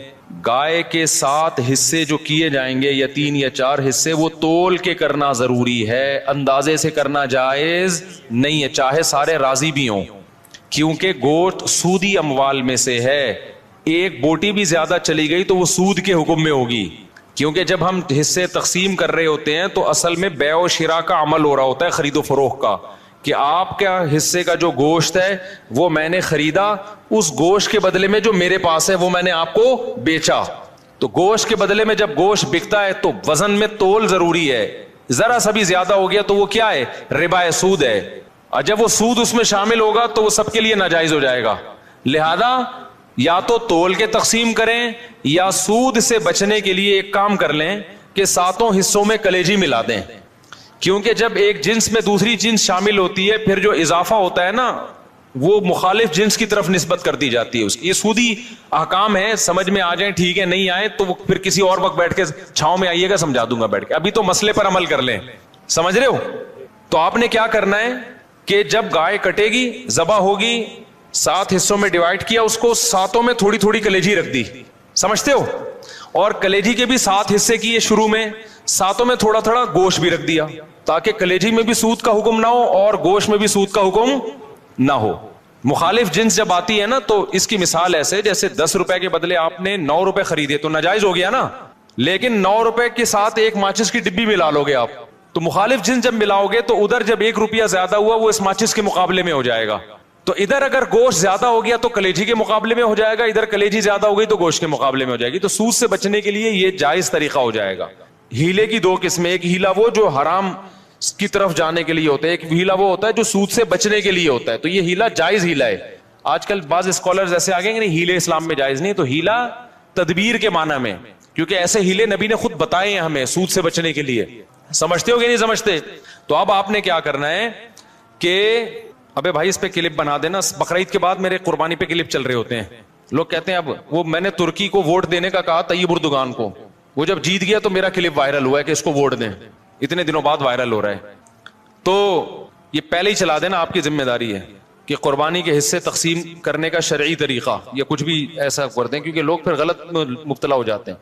گائے کے 7 حصے جو کیے جائیں گے یا 3 یا 4 حصے, وہ تول کے کرنا ضروری ہے, اندازے سے کرنا جائز نہیں ہے, چاہے سارے راضی بھی ہوں, کیونکہ گوشت سودی اموال میں سے ہے. ایک بوٹی بھی زیادہ چلی گئی تو وہ سود کے حکم میں ہوگی, کیونکہ جب ہم حصے تقسیم کر رہے ہوتے ہیں تو اصل میں بیع و شراء کا عمل ہو رہا ہوتا ہے, خرید و فروخت کا, کہ آپ کا حصے کا جو گوشت ہے وہ میں نے خریدا, اس گوشت کے بدلے میں جو میرے پاس ہے وہ میں نے آپ کو بیچا. تو گوشت کے بدلے میں جب گوشت بکتا ہے تو وزن میں تول ضروری ہے, ذرا سا بھی زیادہ ہو گیا تو وہ کیا ہے؟ ربا ہے, سود ہے. اور جب وہ سود اس میں شامل ہوگا تو وہ سب کے لیے ناجائز ہو جائے گا. لہذا یا تو تول کے تقسیم کریں یا سود سے بچنے کے لیے ایک کام کر لیں کہ 7 حصوں میں کلیجی ملا دیں, کیونکہ جب ایک جنس میں دوسری جنس شامل ہوتی ہے پھر جو اضافہ ہوتا ہے نا وہ مخالف جنس کی طرف نسبت کر دی جاتی ہے. اس کی یہ سودی احکام ہے, سمجھ میں آ جائیں ٹھیک ہے, نہیں آئے تو وہ پھر کسی اور وقت بیٹھ کے چھاؤں میں آئیے گا, سمجھا دوں گا بیٹھ کے. ابھی تو مسئلے پر عمل کر لیں, سمجھ رہے ہو؟ تو آپ نے کیا کرنا ہے کہ جب گائے کٹے گی, ذبح ہوگی, 7 حصوں میں ڈیوائڈ کیا اس کو, 7 میں تھوڑی تھوڑی کلیجی رکھ دی, سمجھتے ہو؟ اور کلیجی کے بھی 7 حصے کیے شروع میں, 7 میں تھوڑا تھوڑا گوشت بھی رکھ دیا, تاکہ کلیجی میں بھی سود کا حکم نہ ہو اور گوشت میں بھی سود کا حکم نہ ہو. مخالف جنس جب آتی ہے نا تو اس کی مثال ایسے, جیسے 10 روپے کے بدلے آپ نے 9 روپے خریدے تو ناجائز ہو گیا نا, لیکن 9 روپے کے ساتھ ایک ماچس کی ڈبی ملا لو گے آپ, تو مخالف جنس جب ملاؤ گے تو ادھر جب 1 روپیہ زیادہ ہوا وہ اس ماچس کے مقابلے میں ہو جائے گا. تو ادھر اگر گوشت زیادہ ہو گیا تو کلیجی کے مقابلے میں ہو جائے گا, ادھر کلیجی زیادہ ہو گئی تو گوشت کے مقابلے میں ہو جائے گی. تو سود سے بچنے کے لیے یہ جائز طریقہ ہو جائے گا. ہیلے کی 2 قسمیں, ایک ہیلا وہ جو حرام کی طرف جانے کے لیے ہوتا ہے, ایک ہیلا وہ ہوتا ہے جو سود سے بچنے کے لیے ہوتا ہے. تو یہ ہیلا جائز ہیلا ہے. آج کل بعض اسکالرز ایسے آگے نہیں ہیلے اسلام میں جائز نہیں, تو ہیلا تدبیر کے معنی میں, کیونکہ ایسے ہیلے نبی نے خود بتائے ہیں ہمیں سود سے بچنے کے لیے. سمجھتے ہو کہ نہیں سمجھتے؟ تو اب آپ نے کیا کرنا ہے کہ ابے بھائی اس پہ کلپ بنا دینا, بقرعید کے بعد میرے قربانی پہ کلپ چل رہے ہوتے ہیں. لوگ کہتے ہیں اب وہ میں نے ترکی کو ووٹ دینے کا کہا, طیب اردوغان کو, وہ جب جیت گیا تو میرا کلپ وائرل ہوا ہے کہ اس کو ووٹ دیں, اتنے دنوں بعد وائرل ہو رہا ہے. تو یہ پہلے ہی چلا دینا, آپ کی ذمہ داری ہے کہ قربانی کے حصے تقسیم کرنے کا شرعی طریقہ یا کچھ بھی ایسا کر دیں, کیونکہ لوگ پھر غلط مبتلا ہو جاتے ہیں.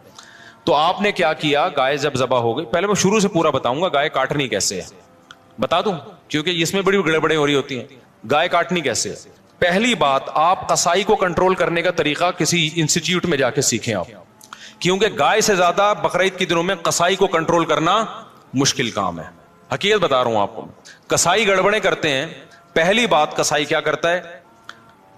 تو آپ نے کیا کیا, گائے جب ذبح ہو گئی, پہلے میں شروع سے پورا بتاؤں گا گائے کاٹنی کیسے ہے, بتا دوں, کیونکہ اس میں بڑی گڑبڑیں ہو رہی ہوتی ہیں. گائے کاٹنی کیسے ہے؟ پہلی بات, آپ قصائی کو کنٹرول کرنے کا طریقہ کسی انسٹیٹیوٹ میں جا کے سیکھیں آپ, کیونکہ گائے سے زیادہ بقرعید کے دنوں میں قصائی کو کنٹرول کرنا مشکل کام ہے. حقیقت بتا رہا ہوں آپ کو, قصائی گڑبڑیں کرتے ہیں. پہلی بات, قصائی کیا کرتا ہے,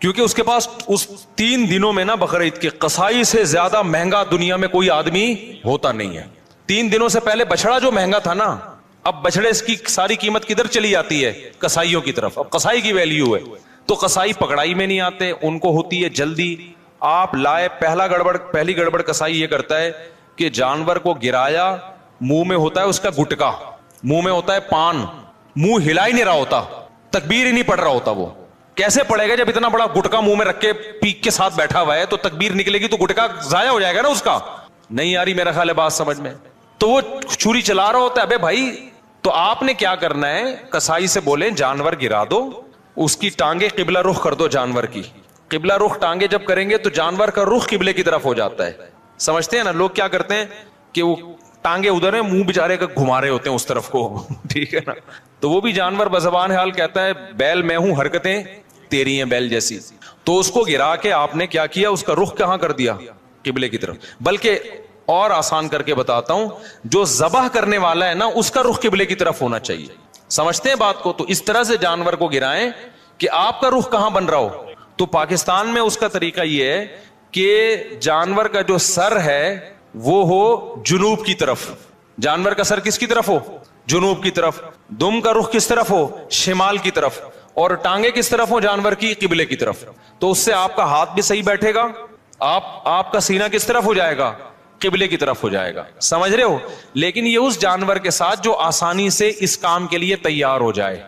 کیونکہ اس کے پاس اس 3 دنوں میں نا بقرعید کے قصائی سے زیادہ مہنگا دنیا میں کوئی آدمی ہوتا نہیں ہے. 3 دنوں سے پہلے بچڑا جو مہنگا تھا نا, اب بچڑے اس کی ساری قیمت کدھر چلی جاتی ہے؟ قصائیوں کی طرف. اب قصائی کی ویلیو ہے. تو قصائی پکڑائی میں نہیں آتے, ان کو ہوتی ہے جلدی, آپ لائے, پہلی گڑبڑ کسائی یہ کرتا ہے کہ جانور کو گرایا, منہ میں ہوتا ہے اس کا گٹکا, منہ میں ہوتا ہے پان, منہ ہلا ہی نہیں رہا ہوتا, تکبیر ہی نہیں پڑھ رہا ہوتا. وہ کیسے پڑے گا جب اتنا بڑا گٹکا منہ میں رکھ کے پیک کے ساتھ بیٹھا ہوا ہے؟ تو تکبیر نکلے گی تو گٹکا ضائع ہو جائے گا نا اس کا. نہیں آ رہی میرا خیال ہے بات سمجھ میں. تو وہ چھری چلا رہا ہوتا ہے. ابے بھائی, تو آپ نے کیا کرنا ہے, کسائی سے بولیں جانور گرا دو, اس کی ٹانگیں قبلہ رخ کر دو. جانور کی قبلہ رخ ٹانگیں جب کریں گے تو جانور کا رخ قبلے کی طرف ہو جاتا ہے. سمجھتے ہیں نا لوگ کیا کرتے ہیں کہ وہ ٹانگیں ادھر ہیں, منہ بیچارے کا گھما رہے ہوتے ہیں اس طرف کو, ٹھیک ہے نا. تو وہ بھی جانور بزبان حال کہتا ہے بیل میں ہوں, حرکتیں تیری ہیں بیل جیسی. تو اس کو گرا کے آپ نے کیا کیا, اس کا رخ کہاں کر دیا, قبلے کی طرف. بلکہ اور آسان کر کے بتاتا ہوں, جو ذبح کرنے والا ہے نا اس کا رخ قبلے کی طرف ہونا چاہیے. سمجھتے ہیں بات کو؟ تو اس طرح سے جانور کو گرائیں کہ آپ کا رخ کہاں بن رہا ہو. تو پاکستان میں اس کا طریقہ یہ ہے کہ جانور کا جو سر ہے وہ ہو جنوب کی طرف. جانور کا سر کس کی طرف ہو, جنوب کی طرف. دم کا رخ کس طرف ہو, شمال کی طرف. اور ٹانگیں کس طرف ہو جانور کی, قبلے کی طرف. تو اس سے آپ کا ہاتھ بھی صحیح بیٹھے گا, آپ کا سینہ کس طرف ہو جائے گا, قبلے کی طرف ہو جائے گا. سمجھ رہے ہو؟ لیکن یہ اس جانور کے ساتھ جو آسانی سے اس کام کے لیے تیار ہو جائے.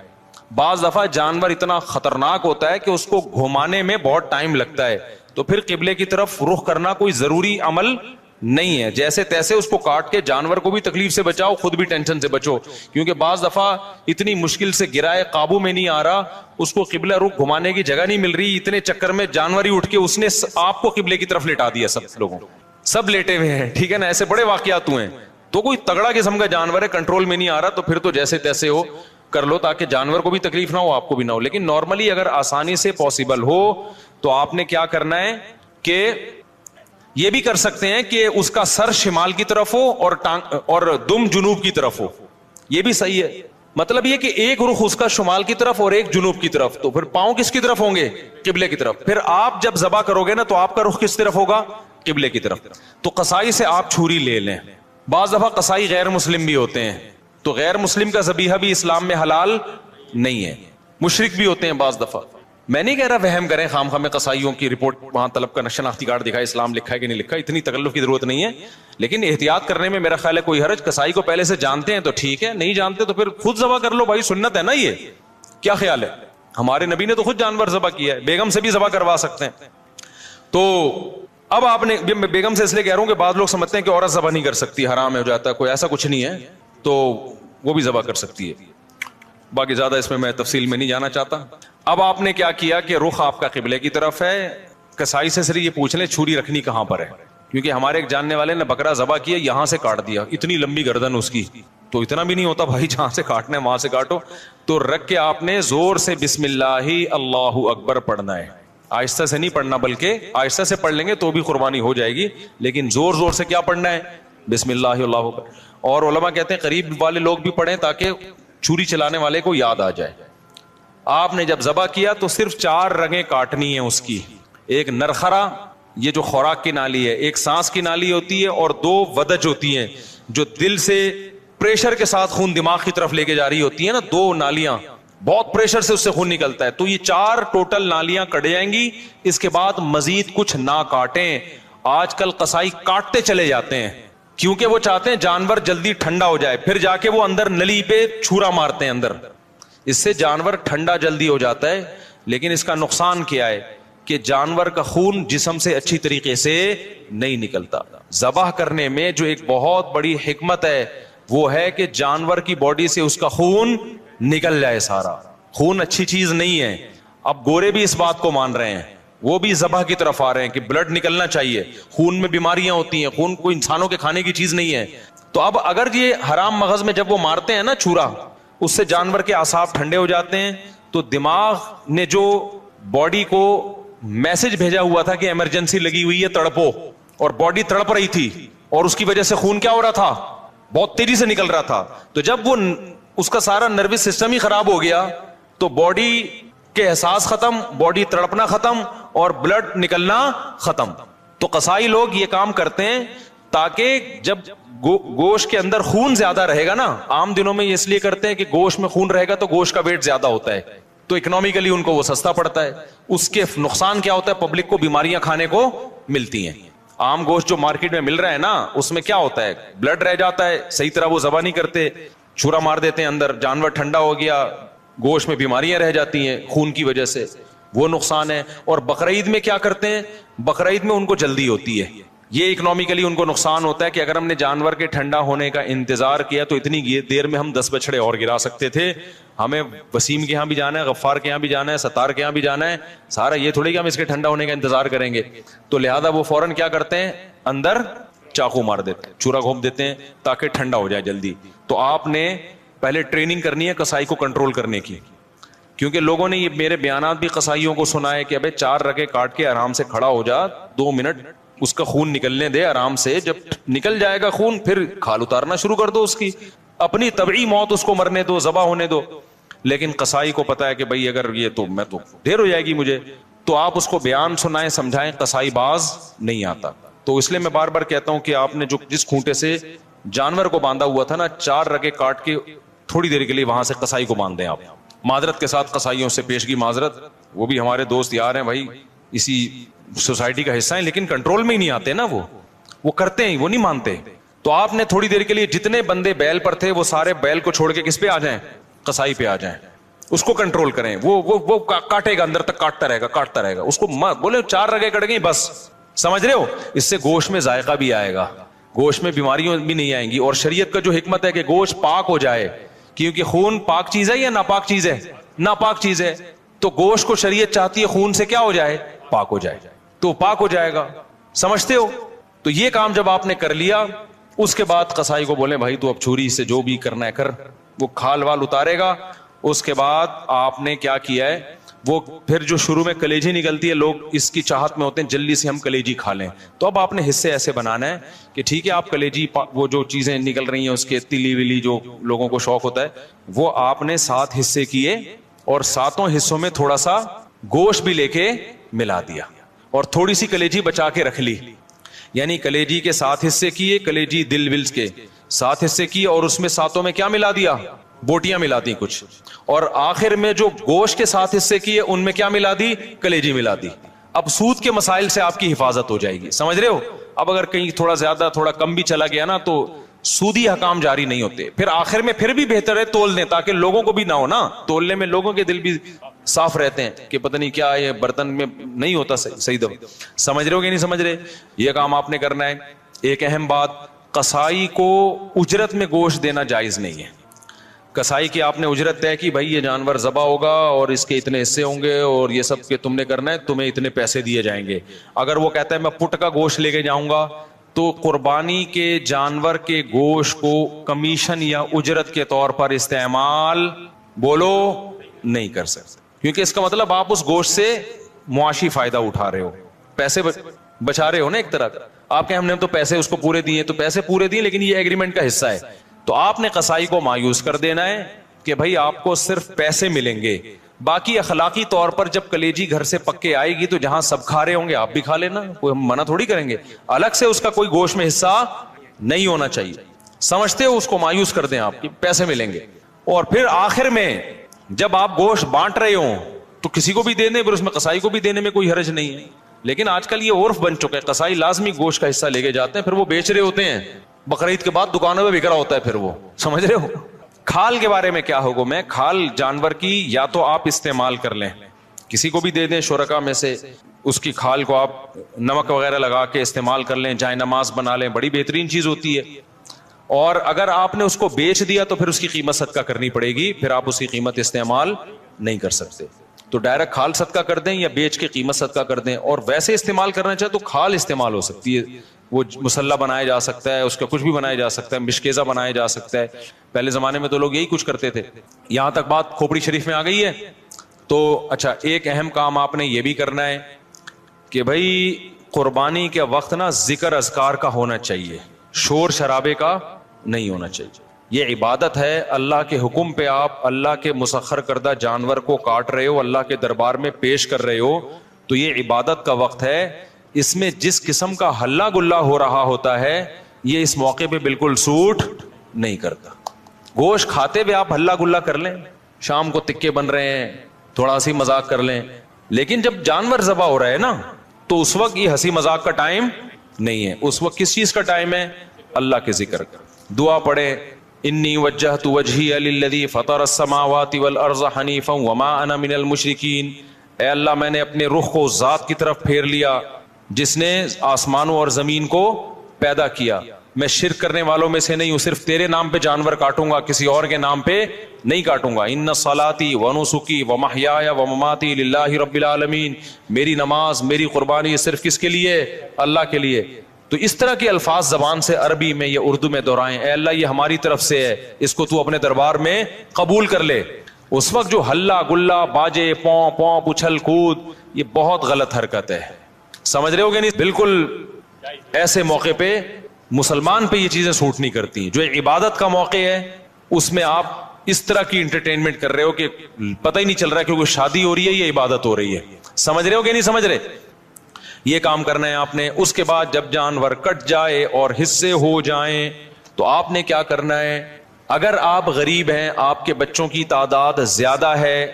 بعض دفعہ جانور اتنا خطرناک ہوتا ہے کہ اس کو گھمانے میں بہت ٹائم لگتا ہے, تو پھر قبلے کی طرف رخ کرنا کوئی ضروری عمل نہیں ہے. جیسے تیسے اس کو کاٹ کے جانور کو بھی تکلیف سے بچاؤ, خود بھی ٹینشن سے بچو. کیونکہ بعض دفعہ اتنی مشکل سے گرائے, قابو میں نہیں آ رہا, اس کو قبلہ رخ گھمانے کی جگہ نہیں مل رہی, اتنے چکر میں جانور ہی اٹھ کے اس نے آپ کو قبلے کی طرف لٹا دیا. سب لوگوں سب لیٹے ہوئے ہیں, ٹھیک ہے نا, ایسے بڑے واقعات ہوئے ہیں. تو کوئی تگڑا قسم کا جانور ہے, کنٹرول میں نہیں آ رہا, تو پھر تو جیسے تیسے ہو کر لو تاکہ جانور کو بھی تکلیف نہ ہو, آپ کو بھی نہ ہو. لیکن نارملی اگر آسانی سے پاسبل ہو تو آپ نے کیا کرنا ہے کہ یہ بھی کر سکتے ہیں کہ اس کا سر شمال کی طرف ہو اور دم جنوب کی طرف ہو. یہ بھی صحیح ہے. مطلب یہ کہ ایک رخ اس کا شمال کی طرف اور ایک جنوب کی طرف. تو پھر پاؤں کس کی طرف ہوں گے, قبلے کی طرف. پھر آپ جب ذبح کرو گے نا تو آپ کا رخ کس طرف ہوگا, قبلے کی طرف. تو قصائی سے آپ چھری لے لیں. بعض دفعہ قصائی غیر مسلم بھی ہوتے ہیں, تو غیر مسلم کا ذبیحہ بھی اسلام میں حلال نہیں ہے, مشرک بھی ہوتے ہیں بعض دفعہ. میں نہیں کہہ رہا وہم کریں خام خواہ میں, قصائیوں کی رپورٹ وہاں طلب کا شناختی کارڈ دکھائے, اسلام لکھا ہے کہ نہیں لکھا, اتنی تکلف کی ضرورت نہیں ہے. لیکن احتیاط کرنے میں میرا خیال ہے کوئی حرج. قصائی کو پہلے سے جانتے ہیں تو ٹھیک ہے, نہیں جانتے تو پھر خود ذبح کر لو بھائی, سنت ہے نا یہ. کیا خیال ہے؟ ہمارے نبی نے تو خود جانور ذبح کیا ہے, بیگم سے بھی ذبح کروا سکتے ہیں. تو اب آپ نے, بیگم سے اس لیے کہہ رہا ہوں کہ بعض لوگ سمجھتے ہیں کہ عورت ذبح نہیں کر سکتی, حرام ہو جاتا ہے, کوئی ایسا کچھ نہیں ہے, تو وہ بھی ذبح کر سکتی ہے. باقی زیادہ اس میں تفصیل میں نہیں جانا چاہتا. اب آپ نے کیا کیا کہ رخ آپ کا قبلے کی طرف ہے. کسائی سے صرف یہ پوچھ لیں چھری رکھنی کہاں پر ہے, کیونکہ ہمارے ایک جاننے والے نے بکرا ذبح کیا, یہاں سے کاٹ دیا, اتنی لمبی گردن اس کی. تو اتنا بھی نہیں ہوتا بھائی, جہاں سے کاٹنا ہے وہاں سے کاٹو. تو رکھ کے آپ نے زور سے بسم اللہ اللہ اکبر پڑھنا ہے. آہستہ سے نہیں پڑھنا, بلکہ آہستہ سے پڑھ لیں گے تو بھی قربانی ہو جائے گی, لیکن زور زور سے کیا پڑھنا ہے, بسم اللہ اللہ اکبر. اور علماء کہتے ہیں قریب والے لوگ بھی پڑھیں تاکہ چھری چلانے والے کو یاد آ جائے. آپ نے جب ذبح کیا تو صرف 4 رگیں کاٹنی ہیں اس کی. ایک نرخرا, یہ جو خوراک کی نالی ہے, ایک سانس کی نالی ہوتی ہے, اور 2 ودج ہوتی ہیں جو دل سے پریشر کے ساتھ خون دماغ کی طرف لے کے جا رہی ہوتی ہیں نا, 2 نالیاں, بہت پریشر سے اس سے خون نکلتا ہے. تو یہ 4 ٹوٹل نالیاں کٹ جائیں گی. اس کے بعد مزید کچھ نہ کاٹیں. آج کل قصائی کاٹتے چلے جاتے ہیں کیونکہ وہ چاہتے ہیں جانور جلدی ٹھنڈا ہو جائے, پھر جا کے وہ اندر نلی پہ چھورا مارتے ہیں اندر. اس سے جانور ٹھنڈا جلدی ہو جاتا ہے, لیکن اس کا نقصان کیا ہے کہ جانور کا خون جسم سے اچھی طریقے سے نہیں نکلتا. ذبح کرنے میں جو ایک بہت بڑی حکمت ہے وہ ہے کہ جانور کی باڈی سے اس کا خون نکل جائے سارا. خون اچھی چیز نہیں ہے. اب گورے بھی اس بات کو مان رہے ہیں, وہ بھی ذبح کی طرف آ رہے ہیں کہ بلڈ نکلنا چاہیے, خون میں بیماریاں ہوتی ہیں, خون کوئی انسانوں کے کھانے کی چیز نہیں ہے. تو اب اگر یہ حرام مغز میں جب وہ مارتے ہیں نا چھورا, اس سے جانور کے اعصاب ٹھنڈے ہو جاتے ہیں. تو دماغ نے جو باڈی کو میسج بھیجا ہوا تھا کہ ایمرجنسی لگی ہوئی ہے, تڑپو, اور باڈی تڑپ رہی تھی, اور اس کی وجہ سے خون کیا ہو رہا تھا, بہت تیزی سے نکل رہا تھا. تو جب وہ اس کا سارا نروس سسٹم ہی خراب ہو گیا تو باڈی کے احساس ختم, باڈی تڑپنا ختم, اور بلڈ نکلنا ختم. تو قصائی لوگ یہ کام کرتے ہیں تاکہ جب گوشت کے اندر خون زیادہ رہے گا نا, عام دنوں میں یہ اس لیے کرتے ہیں کہ گوشت میں خون رہے گا تو گوشت کا ویٹ زیادہ ہوتا ہے, تو اکنامیکلی ان کو وہ سستا پڑتا ہے. اس کے نقصان کیا ہوتا ہے؟ پبلک کو بیماریاں کھانے کو ملتی ہیں. عام گوشت جو مارکیٹ میں مل رہا ہے نا, اس میں کیا ہوتا ہے؟ بلڈ رہ جاتا ہے, صحیح طرح وہ ذبح نہیں کرتے, چھرا مار دیتے ہیں اندر, جانور ٹھنڈا ہو گیا, گوشت میں بیماریاں رہ جاتی ہیں خون کی وجہ سے, وہ نقصان ہے. اور بقرعید میں کیا کرتے ہیں؟ بقرعید میں ان کو جلدی ہوتی ہے, یہ اکنامیکلی ان کو نقصان ہوتا ہے کہ اگر ہم نے جانور کے ٹھنڈا ہونے کا انتظار کیا تو اتنی دیر میں ہم 10 بچڑے اور گرا سکتے تھے. ہمیں وسیم کے یہاں بھی جانا ہے, غفار کے یہاں بھی جانا ہے, ستار کے یہاں بھی جانا ہے, سارا یہ تھوڑی کہ ہم اس کے ٹھنڈا ہونے کا انتظار کریں گے. تو لہذا وہ فوراً کیا کرتے ہیں؟ اندر چاقو مار دیتے ہیں, چورا گھونپ دیتے ہیں تاکہ ٹھنڈا ہو جائے جلدی. تو آپ نے پہلے ٹریننگ کرنی ہے قصائی کو کنٹرول کرنے کی, کیونکہ لوگوں نے یہ میرے بیانات بھی قصائیوں کو سنا ہے کہ ابے 4 رگے کاٹ کے آرام سے کھڑا ہو جا, 2 منٹ اس کا خون نکلنے دے آرام سے, جب نکل جائے گا خون پھر کھال اتارنا شروع کر دو, اس کی اپنی طبعی موت اس کو مرنے دو, ذبح ہونے دو. لیکن قصائی کو پتا ہے کہ بھائی اگر یہ تو میں تو دیر ہو جائے گی مجھے, تو آپ اس کو بیان سنائیں, سمجھائیں, قصائی باز نہیں آتا. تو اس لیے میں بار بار کہتا ہوں کہ آپ نے جو جس کھونٹے سے جانور کو باندھا ہوا تھا نا, 4 رگے کاٹ کے تھوڑی دیر کے لیے وہاں سے قصائی کو باندھ دیں آپ. معذرت کے ساتھ قصائیوں سے پیشگی معذرت, وہ بھی ہمارے دوست یار ہیں بھائی, اسی سوسائٹی کا حصہ ہیں, لیکن کنٹرول میں ہی نہیں آتے نا, وہ کرتے ہیں, وہ نہیں مانتے. تو آپ نے تھوڑی دیر کے لیے جتنے بندے بیل پر تھے وہ سارے بیل کو چھوڑ کے کس پہ آ جائیں؟ قصائی پہ آ جائیں, اس کو کنٹرول کریں. وہ کاٹے گا, اندر تک کاٹتا رہے گا, اس کو بولے 4 رگے کٹ گئی بس, سمجھ رہے ہو؟ اس سے گوشت میں ذائقہ بھی آئے گا, گوشت میں بیماریاں بھی نہیں آئیں گی. اور شریعت کا جو حکمت ہے کہ گوشت پاک ہو جائے, کیونکہ خون پاک چیز ہے یا ناپاک چیز ہے؟ ناپاک چیز ہے. تو گوشت کو شریعت چاہتی ہے خون سے کیا ہو جائے؟ پاک ہو جائے, تو پاک ہو جائے گا. سمجھتے ہو؟ تو یہ کام جب آپ نے کر لیا, اس کے بعد قصائی کو بولیں بھائی تو اب چھری سے جو بھی کرنا ہے کر, وہ کھال وال اتارے گا. اس کے بعد آپ نے کیا کیا ہے, وہ پھر جو شروع میں کلیجی نکلتی ہے, لوگ اس کی چاہت میں ہوتے ہیں جلدی سے ہم کلیجی کھا لیں. تو اب آپ نے حصے ایسے بنانا ہے کہ ٹھیک ہے آپ کلیجی, وہ جو چیزیں نکل رہی ہیں اس کے تلی ولی جو لوگوں کو شوق ہوتا ہے, وہ آپ نے 7 حصے کیے اور 7 حصوں میں تھوڑا سا گوشت بھی لے کے ملا دیا اور تھوڑی سی کلیجی بچا کے رکھ لی. یعنی کلیجی کے 7 حصے کیے, کلیجی دل ولز کے 7 حصے کیے, اور اس میں 7 میں کیا ملا دیا؟ بوٹیاں ملا دی کچھ, اور آخر میں جو گوشت کے 7 حصے کیے ان میں کیا ملا دی؟ کلیجی ملا دی. اب سود کے مسائل سے آپ کی حفاظت ہو جائے گی, سمجھ رہے ہو؟ اب اگر کہیں تھوڑا زیادہ تھوڑا کم بھی چلا گیا نا تو سودی حکام جاری نہیں ہوتے. پھر آخر میں پھر بھی بہتر ہے تول دیں, تاکہ لوگوں کو بھی نہ ہو نا, تولنے میں لوگوں کے دل بھی صاف رہتے ہیں کہ پتہ نہیں کیا یہ برتن میں نہیں ہوتا صحیح دو. سمجھ رہے ہو کہ نہیں سمجھ رہے؟ یہ کام آپ نے کرنا ہے. ایک اہم بات, قصائی کو اجرت میں گوشت دینا جائز نہیں ہے. قصائی کی آپ نے اجرت طے کی, بھائی یہ جانور ذبح ہوگا اور اس کے اتنے حصے ہوں گے اور یہ سب کہ تم نے کرنا ہے, تمہیں اتنے پیسے دیے جائیں گے. اگر وہ کہتا ہے میں پٹ کا گوشت لے کے جاؤں گا, تو قربانی کے جانور کے گوشت کو کمیشن یا اجرت کے طور پر استعمال بولو نہیں کر سکتے, کیونکہ اس کا مطلب آپ اس گوشت سے معاشی فائدہ اٹھا رہے ہو, پیسے بچا رہے ہو نا ایک طرح. آپ کہ ہم نے تو پیسے اس کو پورے دیے, تو پیسے پورے دیے لیکن یہ ایگریمنٹ کا حصہ ہے. تو آپ نے قصائی کو مایوس کر دینا ہے کہ بھائی آپ کو صرف پیسے ملیں گے, باقی اخلاقی طور پر جب کلیجی گھر سے پکے آئے گی تو جہاں سب کھا رہے ہوں گے آپ بھی کھا لینا, کوئی ہم منع تھوڑی کریں گے. الگ سے اس کا کوئی گوشت میں حصہ نہیں ہونا چاہیے, سمجھتے ہو؟ اس کو مایوس کر دیں, آپ کی پیسے ملیں گے. اور پھر آخر میں جب آپ گوشت بانٹ رہے ہوں تو کسی کو بھی دے دیں, پھر اس میں قصائی کو بھی دینے میں کوئی حرج نہیں ہے. لیکن آج کل یہ عرف بن چکا ہے, قصائی لازمی گوشت کا حصہ لے کے جاتے ہیں, پھر وہ بیچ رہے ہوتے ہیں, بقرعید کے بعد دکانوں میں بک رہا ہوتا ہے پھر وہ, سمجھ رہے ہو؟ کھال کے بارے میں کیا حکم ہے؟ کھال جانور کی یا تو آپ استعمال کر لیں, کسی کو بھی دے دیں شرکا میں سے, اس کی کھال کو آپ نمک وغیرہ لگا کے استعمال کر لیں, جائے نماز بنا لیں, بڑی بہترین چیز ہوتی ہے. اور اگر آپ نے اس کو بیچ دیا تو پھر اس کی قیمت صدقہ کرنی پڑے گی, پھر آپ اس کی قیمت استعمال نہیں کر سکتے. تو ڈائریکٹ کھال صدقہ کر دیں یا بیچ کے قیمت صدقہ کر دیں. اور ویسے استعمال کرنا چاہے تو کھال استعمال ہو سکتی ہے, وہ مسلح بنایا جا سکتا ہے, اس کا کچھ بھی بنایا جا سکتا ہے, مشکیزہ بنایا جا سکتا ہے. پہلے زمانے میں تو لوگ یہی کچھ کرتے تھے. یہاں تک بات کھوپڑی شریف میں آ گئی ہے. تو اچھا, ایک اہم کام آپ نے یہ بھی کرنا ہے کہ بھائی قربانی کے وقت نا ذکر اذکار کا ہونا چاہیے, شور شرابے کا نہیں ہونا چاہیے. یہ عبادت ہے, اللہ کے حکم پہ آپ اللہ کے مسخر کردہ جانور کو کاٹ رہے ہو, اللہ کے دربار میں پیش کر رہے ہو, تو یہ عبادت کا وقت ہے. اس میں جس قسم کا ہلہ گلا ہو رہا ہوتا ہے یہ اس موقع پہ بالکل سوٹ نہیں کرتا. گوشت کھاتے ہوئے آپ ہلہ گلا کر لیں, شام کو تکے بن رہے ہیں, تھوڑا ہنسی مذاق کر لیں. لیکن جب جانور ذبح ہو رہا ہے نا تو اس وقت یہ ہنسی مذاق کا ٹائم نہیں ہے. اس وقت کس چیز کا ٹائم ہے؟ اللہ کے ذکر کا. دعا پڑھے انی وجہت وجہی للذی فطر السماوات والارض حنیفا وما انا من المشرکین. اے اللہ میں نے اپنے رخ کو ذات کی طرف پھیر لیا جس نے آسمانوں اور زمین کو پیدا کیا. میں شرک کرنے والوں میں سے نہیں ہوں. صرف تیرے نام پہ جانور کاٹوں گا, کسی اور کے نام پہ نہیں کاٹوں گا. ان صلاتی ونسکی ومحیایا ومماتی للہ رب العالمین. میری نماز میری قربانی صرف کس کے لیے؟ اللہ کے لیے. تو اس طرح کے الفاظ زبان سے عربی میں یا اردو میں دہرائیں. اے اللہ یہ ہماری طرف سے ہے, اس کو تو اپنے دربار میں قبول کر لے. اس وقت جو ہلا گلا باجے پوں پوں اچھل کود, یہ بہت غلط حرکت ہے. سمجھ رہے ہو گے نہیں؟ بالکل ایسے موقع پہ مسلمان پہ یہ چیزیں سوٹ نہیں کرتی. جو عبادت کا موقع ہے اس میں آپ اس طرح کی انٹرٹینمنٹ کر رہے ہو کہ پتہ ہی نہیں چل رہا کہ کوئی شادی ہو رہی ہے یا عبادت ہو رہی ہے. سمجھ رہے ہو کہ نہیں سمجھ رہے؟ یہ کام کرنا ہے آپ نے. اس کے بعد جب جانور کٹ جائے اور حصے ہو جائیں تو آپ نے کیا کرنا ہے؟ اگر آپ غریب ہیں, آپ کے بچوں کی تعداد زیادہ ہے,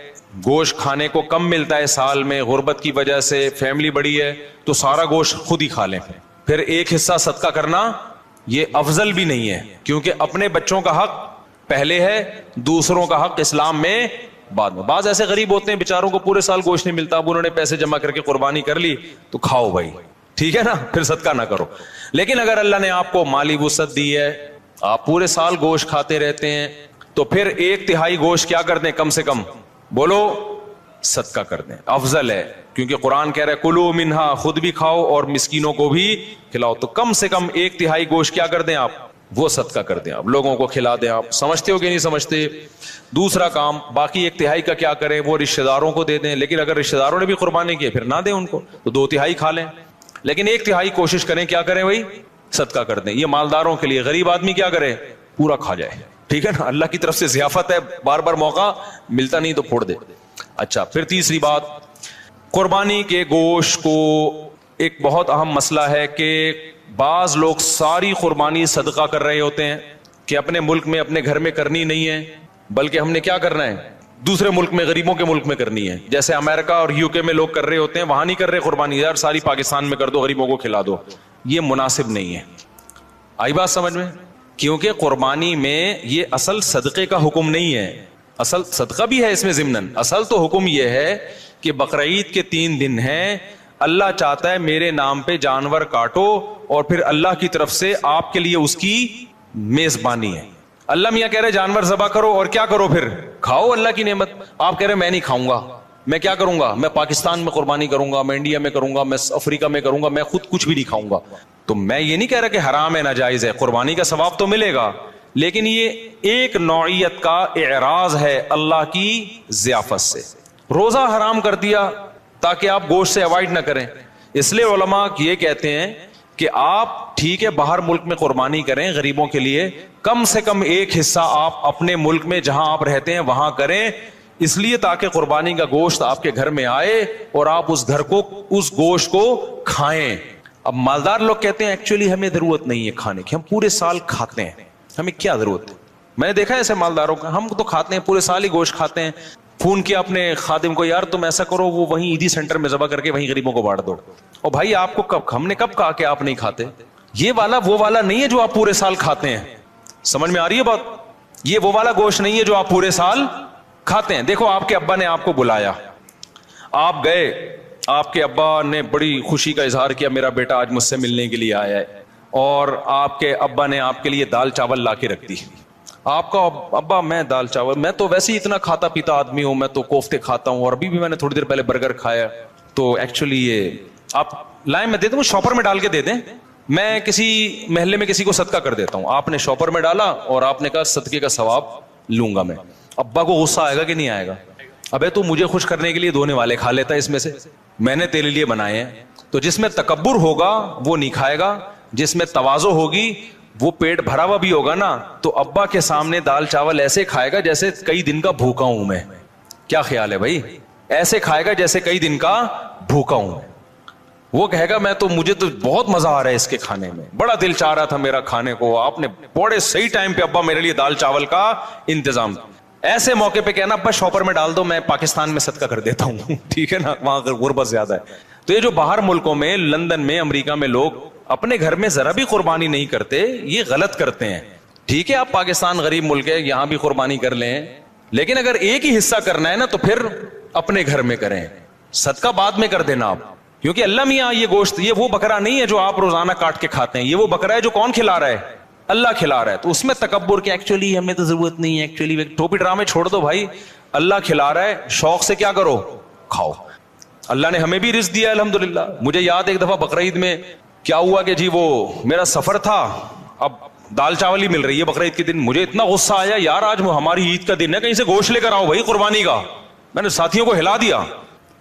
گوشت کھانے کو کم ملتا ہے سال میں غربت کی وجہ سے, فیملی بڑی ہے, تو سارا گوشت خود ہی کھا لیں. پھر ایک حصہ صدقہ کرنا یہ افضل بھی نہیں ہے, کیونکہ اپنے بچوں کا حق پہلے ہے, دوسروں کا حق اسلام میں بعد میں. بعض ایسے غریب ہوتے ہیں بیچاروں کو پورے سال گوشت نہیں ملتا, اب انہوں نے پیسے جمع کر کے قربانی کر لی تو کھاؤ بھائی, ٹھیک ہے نا, پھر صدقہ نہ کرو. لیکن اگر اللہ نے آپ کو مالی وسعت دی ہے, آپ پورے سال گوشت کھاتے رہتے ہیں, تو پھر 1/3 گوشت کیا کر دیں؟ کم سے کم بولو صدقہ کر دیں, افضل ہے. کیونکہ قرآن کہہ رہا ہے کلو منہا, خود بھی کھاؤ اور مسکینوں کو بھی کھلاؤ. تو کم سے کم 1/3 گوشت کیا کر دیں آپ؟ وہ صدقہ کر دیں, آپ لوگوں کو کھلا دیں. آپ سمجھتے ہو کہ نہیں سمجھتے؟ دوسرا کام, باقی 1/3 کا کیا کریں؟ وہ رشتہ داروں کو دے دیں. لیکن اگر رشتہ داروں نے بھی قربانی کی پھر نہ دیں ان کو, تو 2/3 کھا لیں. لیکن 1/3 کوشش کریں کیا کریں بھائی؟ صدقہ کر دیں. یہ مالداروں کے لیے. غریب آدمی کیا کرے؟ پورا کھا جائے, ٹھیک ہے نا, اللہ کی طرف سے ضیافت ہے, بار بار موقع ملتا نہیں تو پھوڑ دے. اچھا, پھر تیسری بات, قربانی کے گوشت کو ایک بہت اہم مسئلہ ہے کہ بعض لوگ ساری قربانی صدقہ کر رہے ہوتے ہیں کہ اپنے ملک میں اپنے گھر میں کرنی نہیں ہے, بلکہ ہم نے کیا کرنا ہے؟ دوسرے ملک میں, غریبوں کے ملک میں کرنی ہے. جیسے امریکہ اور UK میں لوگ کر رہے ہوتے ہیں, وہاں نہیں کر رہے قربانی, یار ساری پاکستان میں کر دو, غریبوں کو کھلا دو. یہ مناسب نہیں ہے. آئی بات سمجھ میں؟ کیونکہ قربانی میں یہ اصل صدقے کا حکم نہیں ہے. اصل صدقہ بھی ہے اس میں ضمناً, اصل تو حکم یہ ہے کہ بقرعید کے 3 دن ہیں, اللہ چاہتا ہے میرے نام پہ جانور کاٹو اور پھر اللہ کی طرف سے آپ کے لیے اس کی میزبانی ہے. اللہ میاں کہہ رہے جانور ذبح کرو اور کیا کرو؟ پھر کھاؤ اللہ کی نعمت. آپ کہہ رہے میں نہیں کھاؤں گا, میں کیا کروں گا؟ میں پاکستان میں قربانی کروں گا, میں انڈیا میں کروں گا, میں افریقہ میں کروں گا, میں خود کچھ بھی نہیں کھاؤں گا. تو میں یہ نہیں کہہ رہا کہ حرام ہے, ناجائز ہے, قربانی کا ثواب تو ملے گا, لیکن یہ ایک نوعیت کا اعراض ہے اللہ کی ضیافت سے. روزہ حرام کر دیا تاکہ آپ گوشت سے اوائڈ نہ کریں. اس لیے علماء یہ کہتے ہیں کہ آپ ٹھیک ہے باہر ملک میں قربانی کریں غریبوں کے لیے, کم سے کم ایک حصہ آپ اپنے ملک میں جہاں آپ رہتے ہیں وہاں کریں, اس لیے تاکہ قربانی کا گوشت آپ کے گھر میں آئے اور آپ اس گھر کو, اس گوشت کو کھائیں. اب مالدار لوگ کہتے ہیں ایکچولی ہمیں ضرورت نہیں ہے کھانے کی, ہم پورے سال کھاتے ہیں, ہمیں کیا ضرورت ہے. میں نے دیکھا ہے ایسے مالداروں کا, ہم تو کھاتے ہیں پورے سال ہی گوشت کھاتے ہیں. فون کیا اپنے خادم کو, یار تم ایسا کرو وہ وہیں عیدی سینٹر میں ذبح کر کے وہیں غریبوں کو بانٹ دو. اور بھائی آپ کو کب, ہم نے کب کہا کہ آپ نہیں کھاتے؟ یہ والا وہ والا نہیں ہے جو آپ پورے سال کھاتے ہیں. سمجھ میں آ رہی ہے بات؟ یہ وہ والا گوشت نہیں ہے جو آپ پورے سال کھاتے ہیں. دیکھو آپ کے ابا نے آپ کو بلایا, آپ گئے, آپ کے ابا نے بڑی خوشی کا اظہار کیا میرا بیٹا آج مجھ سے ملنے کے لیے آیا ہے, اور آپ کے ابا نے آپ کے لیے دال چاول لا کے رکھ دی. آپ کا ابا میں دال چاول, میں تو ویسے ہی اتنا کھاتا پیتا آدمی ہوں, میں تو کوفتے کھاتا ہوں, اور ابھی بھی میں نے تھوڑی دیر پہلے برگر کھایا, تو ایکچولی یہ آپ لائیں, میں دے دوں, شاپر میں ڈال کے دے دیں, میں کسی محلے میں کسی کو صدقہ کر دیتا ہوں. آپ نے شاپر میں ڈالا اور آپ نے کہا صدقے کا ثواب لوں گا میں. ابا کو غصہ آئے گا کہ نہیں آئے گا؟ ابے تو مجھے خوش کرنے کے لیے دھونے والے کھا لیتا ہے اس میں سے, میں نے تیرے لیے بنائے ہیں. تو جس میں تکبر ہوگا وہ نہیں کھائے گا, جس میں تواضع ہوگی وہ پیٹ بھرا ہوا بھی ہوگا نا, تو ابا کے سامنے دال چاول ایسے کھائے گا جیسے کئی دن کا بھوکا ہوں میں. کیا خیال ہے بھائی؟ ایسے کھائے گا جیسے کئی دن کا بھوکا ہوں. وہ کہے گا میں تو, مجھے تو بہت مزہ آ رہا ہے اس کے کھانے میں, بڑا دل چاہ رہا تھا میرا کھانے کو, آپ نے بڑے صحیح ٹائم پہ ابا میرے لیے دال چاول کا انتظام. ایسے موقع پہ کہنا بس شاپر میں ڈال دو, میں پاکستان میں صدقہ کر دیتا ہوں, ٹھیک ہے نا, وہاں غربت زیادہ ہے. تو یہ جو باہر ملکوں میں, لندن میں, امریکہ میں لوگ اپنے گھر میں ذرا بھی قربانی نہیں کرتے, یہ غلط کرتے ہیں. ٹھیک ہے آپ پاکستان غریب ملک ہے, یہاں بھی قربانی کر لیں, لیکن اگر ایک ہی حصہ کرنا ہے نا تو پھر اپنے گھر میں کریں, صدقہ بعد میں کر دینا آپ. کیونکہ اللہ میاں یہ گوشت, یہ وہ بکرا نہیں ہے جو آپ روزانہ کاٹ کے کھاتے ہیں, یہ وہ بکرا ہے جو کون کھلا رہا ہے, اللہ کھلا رہا ہے. تو اس میں تکبر کہ ایکچولی ہمیں تو ضرورت نہیں ہے, ایکچولی ٹوپی ڈرامے چھوڑ دو بھائی, اللہ کھلا رہا ہے, شوق سے کیا کرو, کھاؤ. اللہ نے ہمیں بھی رزق دیا الحمدللہ. مجھے یاد ایک دفعہ بقرعید میں کیا ہوا کہ جی وہ میرا سفر تھا, اب دال چاول ہی مل رہی ہے بقرعید کے دن. مجھے اتنا غصہ آیا, یار آج ہماری عید کا دن ہے, کہیں سے گوشت لے کر آؤ بھائی قربانی کا. میں نے ساتھیوں کو ہلا دیا,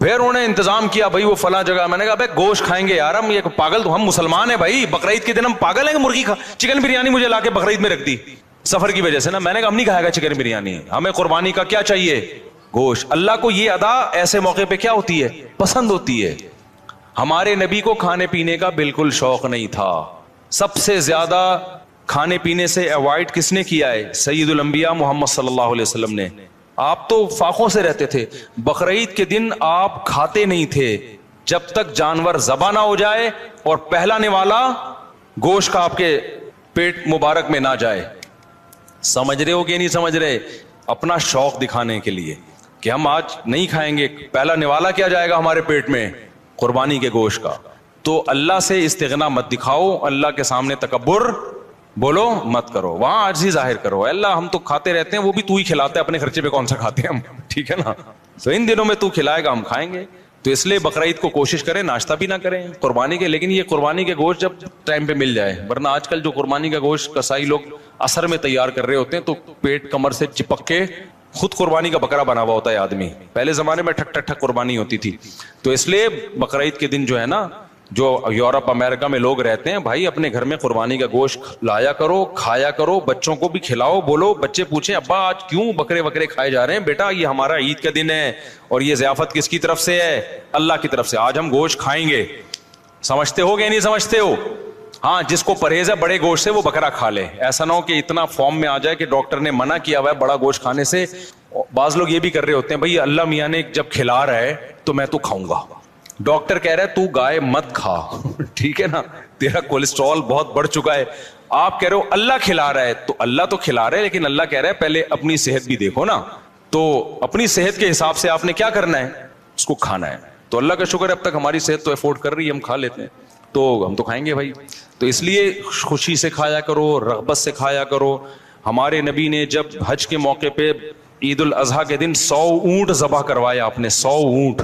پھر انہوں نے انتظام کیا بھائی وہ فلاں جگہ. میں نے کہا بھائی گوشت کھائیں گے یار, ہم یہ پاگل, تو ہم مسلمان ہیں بھائی, بقرعید کے دن ہم پاگل ہیں کہ مرغی چکن بریانی مجھے لا کے بقرعید میں رکھ دی سفر کی وجہ سے نا. میں نے کہا ہم نہیں کھائے گا چکن بریانی, ہمیں قربانی کا کیا چاہیے, گوشت. اللہ کو یہ ادا ایسے موقع پہ کیا ہوتی ہے, پسند ہوتی ہے. ہمارے نبی کو کھانے پینے کا بالکل شوق نہیں تھا. سب سے زیادہ کھانے پینے سے اوائڈ کس نے کیا ہے, سید الانبیاء محمد صلی اللہ علیہ وسلم نے. آپ تو فاقوں سے رہتے تھے. بقرعید کے دن آپ کھاتے نہیں تھے جب تک جانور ذبح نہ ہو جائے اور پہلا نوالا گوشت کا آپ کے پیٹ مبارک میں نہ جائے. سمجھ رہے ہو کہ نہیں سمجھ رہے, اپنا شوق دکھانے کے لیے کہ ہم آج نہیں کھائیں گے, پہلا نوالا کیا جائے گا ہمارے پیٹ میں, قربانی کے گوشت کا. تو اللہ سے استغنا مت دکھاؤ, اللہ کے سامنے تکبر بولو مت کرو, وہاں عاجزی ظاہر کرو. اللہ ہم تو کھاتے رہتے ہیں, وہ بھی تو ہی کھلاتا ہے, اپنے خرچے پہ کون سا کھاتے ہیں ہم, ٹھیک ہے نا. تو ان دنوں میں تو کھلائے گا, ہم کھائیں گے. تو اس لیے بقرعید کو کوشش کریں ناشتہ بھی نہ کریں قربانی کے, لیکن یہ قربانی کے گوشت جب ٹائم پہ مل جائے. ورنہ آج کل جو قربانی کا گوشت کسائی لوگ اثر میں تیار کر رہے ہوتے ہیں تو پیٹ کمر سے چپک کے خود قربانی کا بکرا بنا ہوا ہوتا ہے آدمی. پہلے زمانے میں ٹھک ٹھک ٹھک قربانی ہوتی تھی. تو اس لیے بقرعید کے دن جو ہے نا, جو یورپ امریکہ میں لوگ رہتے ہیں, بھائی اپنے گھر میں قربانی کا گوشت لایا کرو, کھایا کرو, بچوں کو بھی کھلاؤ. بولو, بچے پوچھیں ابا آج کیوں بکرے وکرے کھائے جا رہے ہیں, بیٹا یہ ہمارا عید کا دن ہے اور یہ ضیافت کس کی طرف سے ہے, اللہ کی طرف سے, آج ہم گوشت کھائیں گے. سمجھتے ہو کہ نہیں سمجھتے ہو؟ ہاں, جس کو پرہیز ہے بڑے گوشت سے وہ بکرا کھا لے. ایسا نہ ہو کہ اتنا فارم میں آ جائے کہ ڈاکٹر نے منع کیا ہوا ہے بڑا گوشت کھانے سے. بعض لوگ یہ بھی کر رہے ہوتے ہیں, بھائی اللہ میاں نے جب کھلا رہا ہے تو میں تو کھاؤں گا. ڈاکٹر کہہ رہا ہے تو گائے مت کھا, ٹھیک ہے نا, تیرا کولیسٹرول بہت بڑھ چکا ہے. آپ کہہ رہے ہو اللہ کھلا رہا ہے, تو اللہ تو کھلا رہا ہے, لیکن اللہ کہہ رہا ہے پہلے اپنی صحت بھی دیکھو نا. تو اپنی صحت کے حساب سے آپ نے کیا کرنا ہے, اس کو کھانا ہے. تو اللہ کا شکر ہے اب تک ہماری صحت تو افورڈ کر رہی ہے, ہم کھا لیتے ہیں, تو ہم تو کھائیں گے بھائی. تو اس لیے خوشی سے کھایا کرو, رغبت سے کھایا کرو. ہمارے نبی نے جب حج کے موقع پہ عید الاضحیٰ کے دن 100 اونٹ ذبح کروائے, آپ نے 100 اونٹ,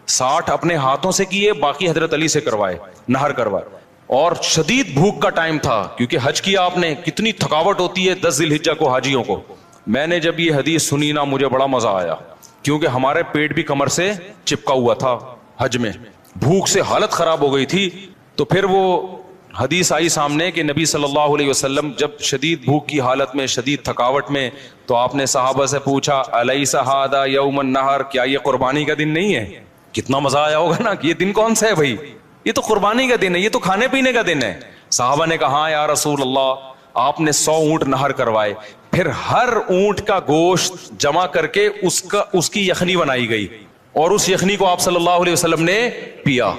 60 اپنے ہاتھوں سے کیے, باقی حضرت علی سے کروائے, نہر کروائے. اور شدید بھوک کا ٹائم تھا کیونکہ حج کیا آپ نے, کتنی تھکاوٹ ہوتی ہے 10 ذی الحجہ کو حاجیوں کو. میں نے جب یہ حدیث سنی نا مجھے بڑا مزہ آیا, کیونکہ ہمارے پیٹ بھی کمر سے چپکا ہوا تھا حج میں, بھوک سے حالت خراب ہو گئی تھی. تو پھر وہ حدیث آئی سامنے کہ نبی صلی اللہ علیہ وسلم جب شدید بھوک کی حالت میں, شدید تھکاوٹ میں, تو آپ نے صحابہ سے پوچھا الیس ھذا یوم النحر, کیا یہ قربانی کا دن نہیں ہے؟ کتنا مزہ آیا ہوگا نا کہ یہ دن کون سا ہے بھائی, یہ تو قربانی کا دن ہے, یہ تو کھانے پینے کا دن ہے. صحابہ نے کہا ہاں یا رسول اللہ. آپ نے 100 اونٹ نہر کروائے, پھر ہر اونٹ کا گوشت جمع کر کے اس کی یخنی بنائی گئی, اور اس یخنی کو آپ صلی اللہ علیہ وسلم نے پیا,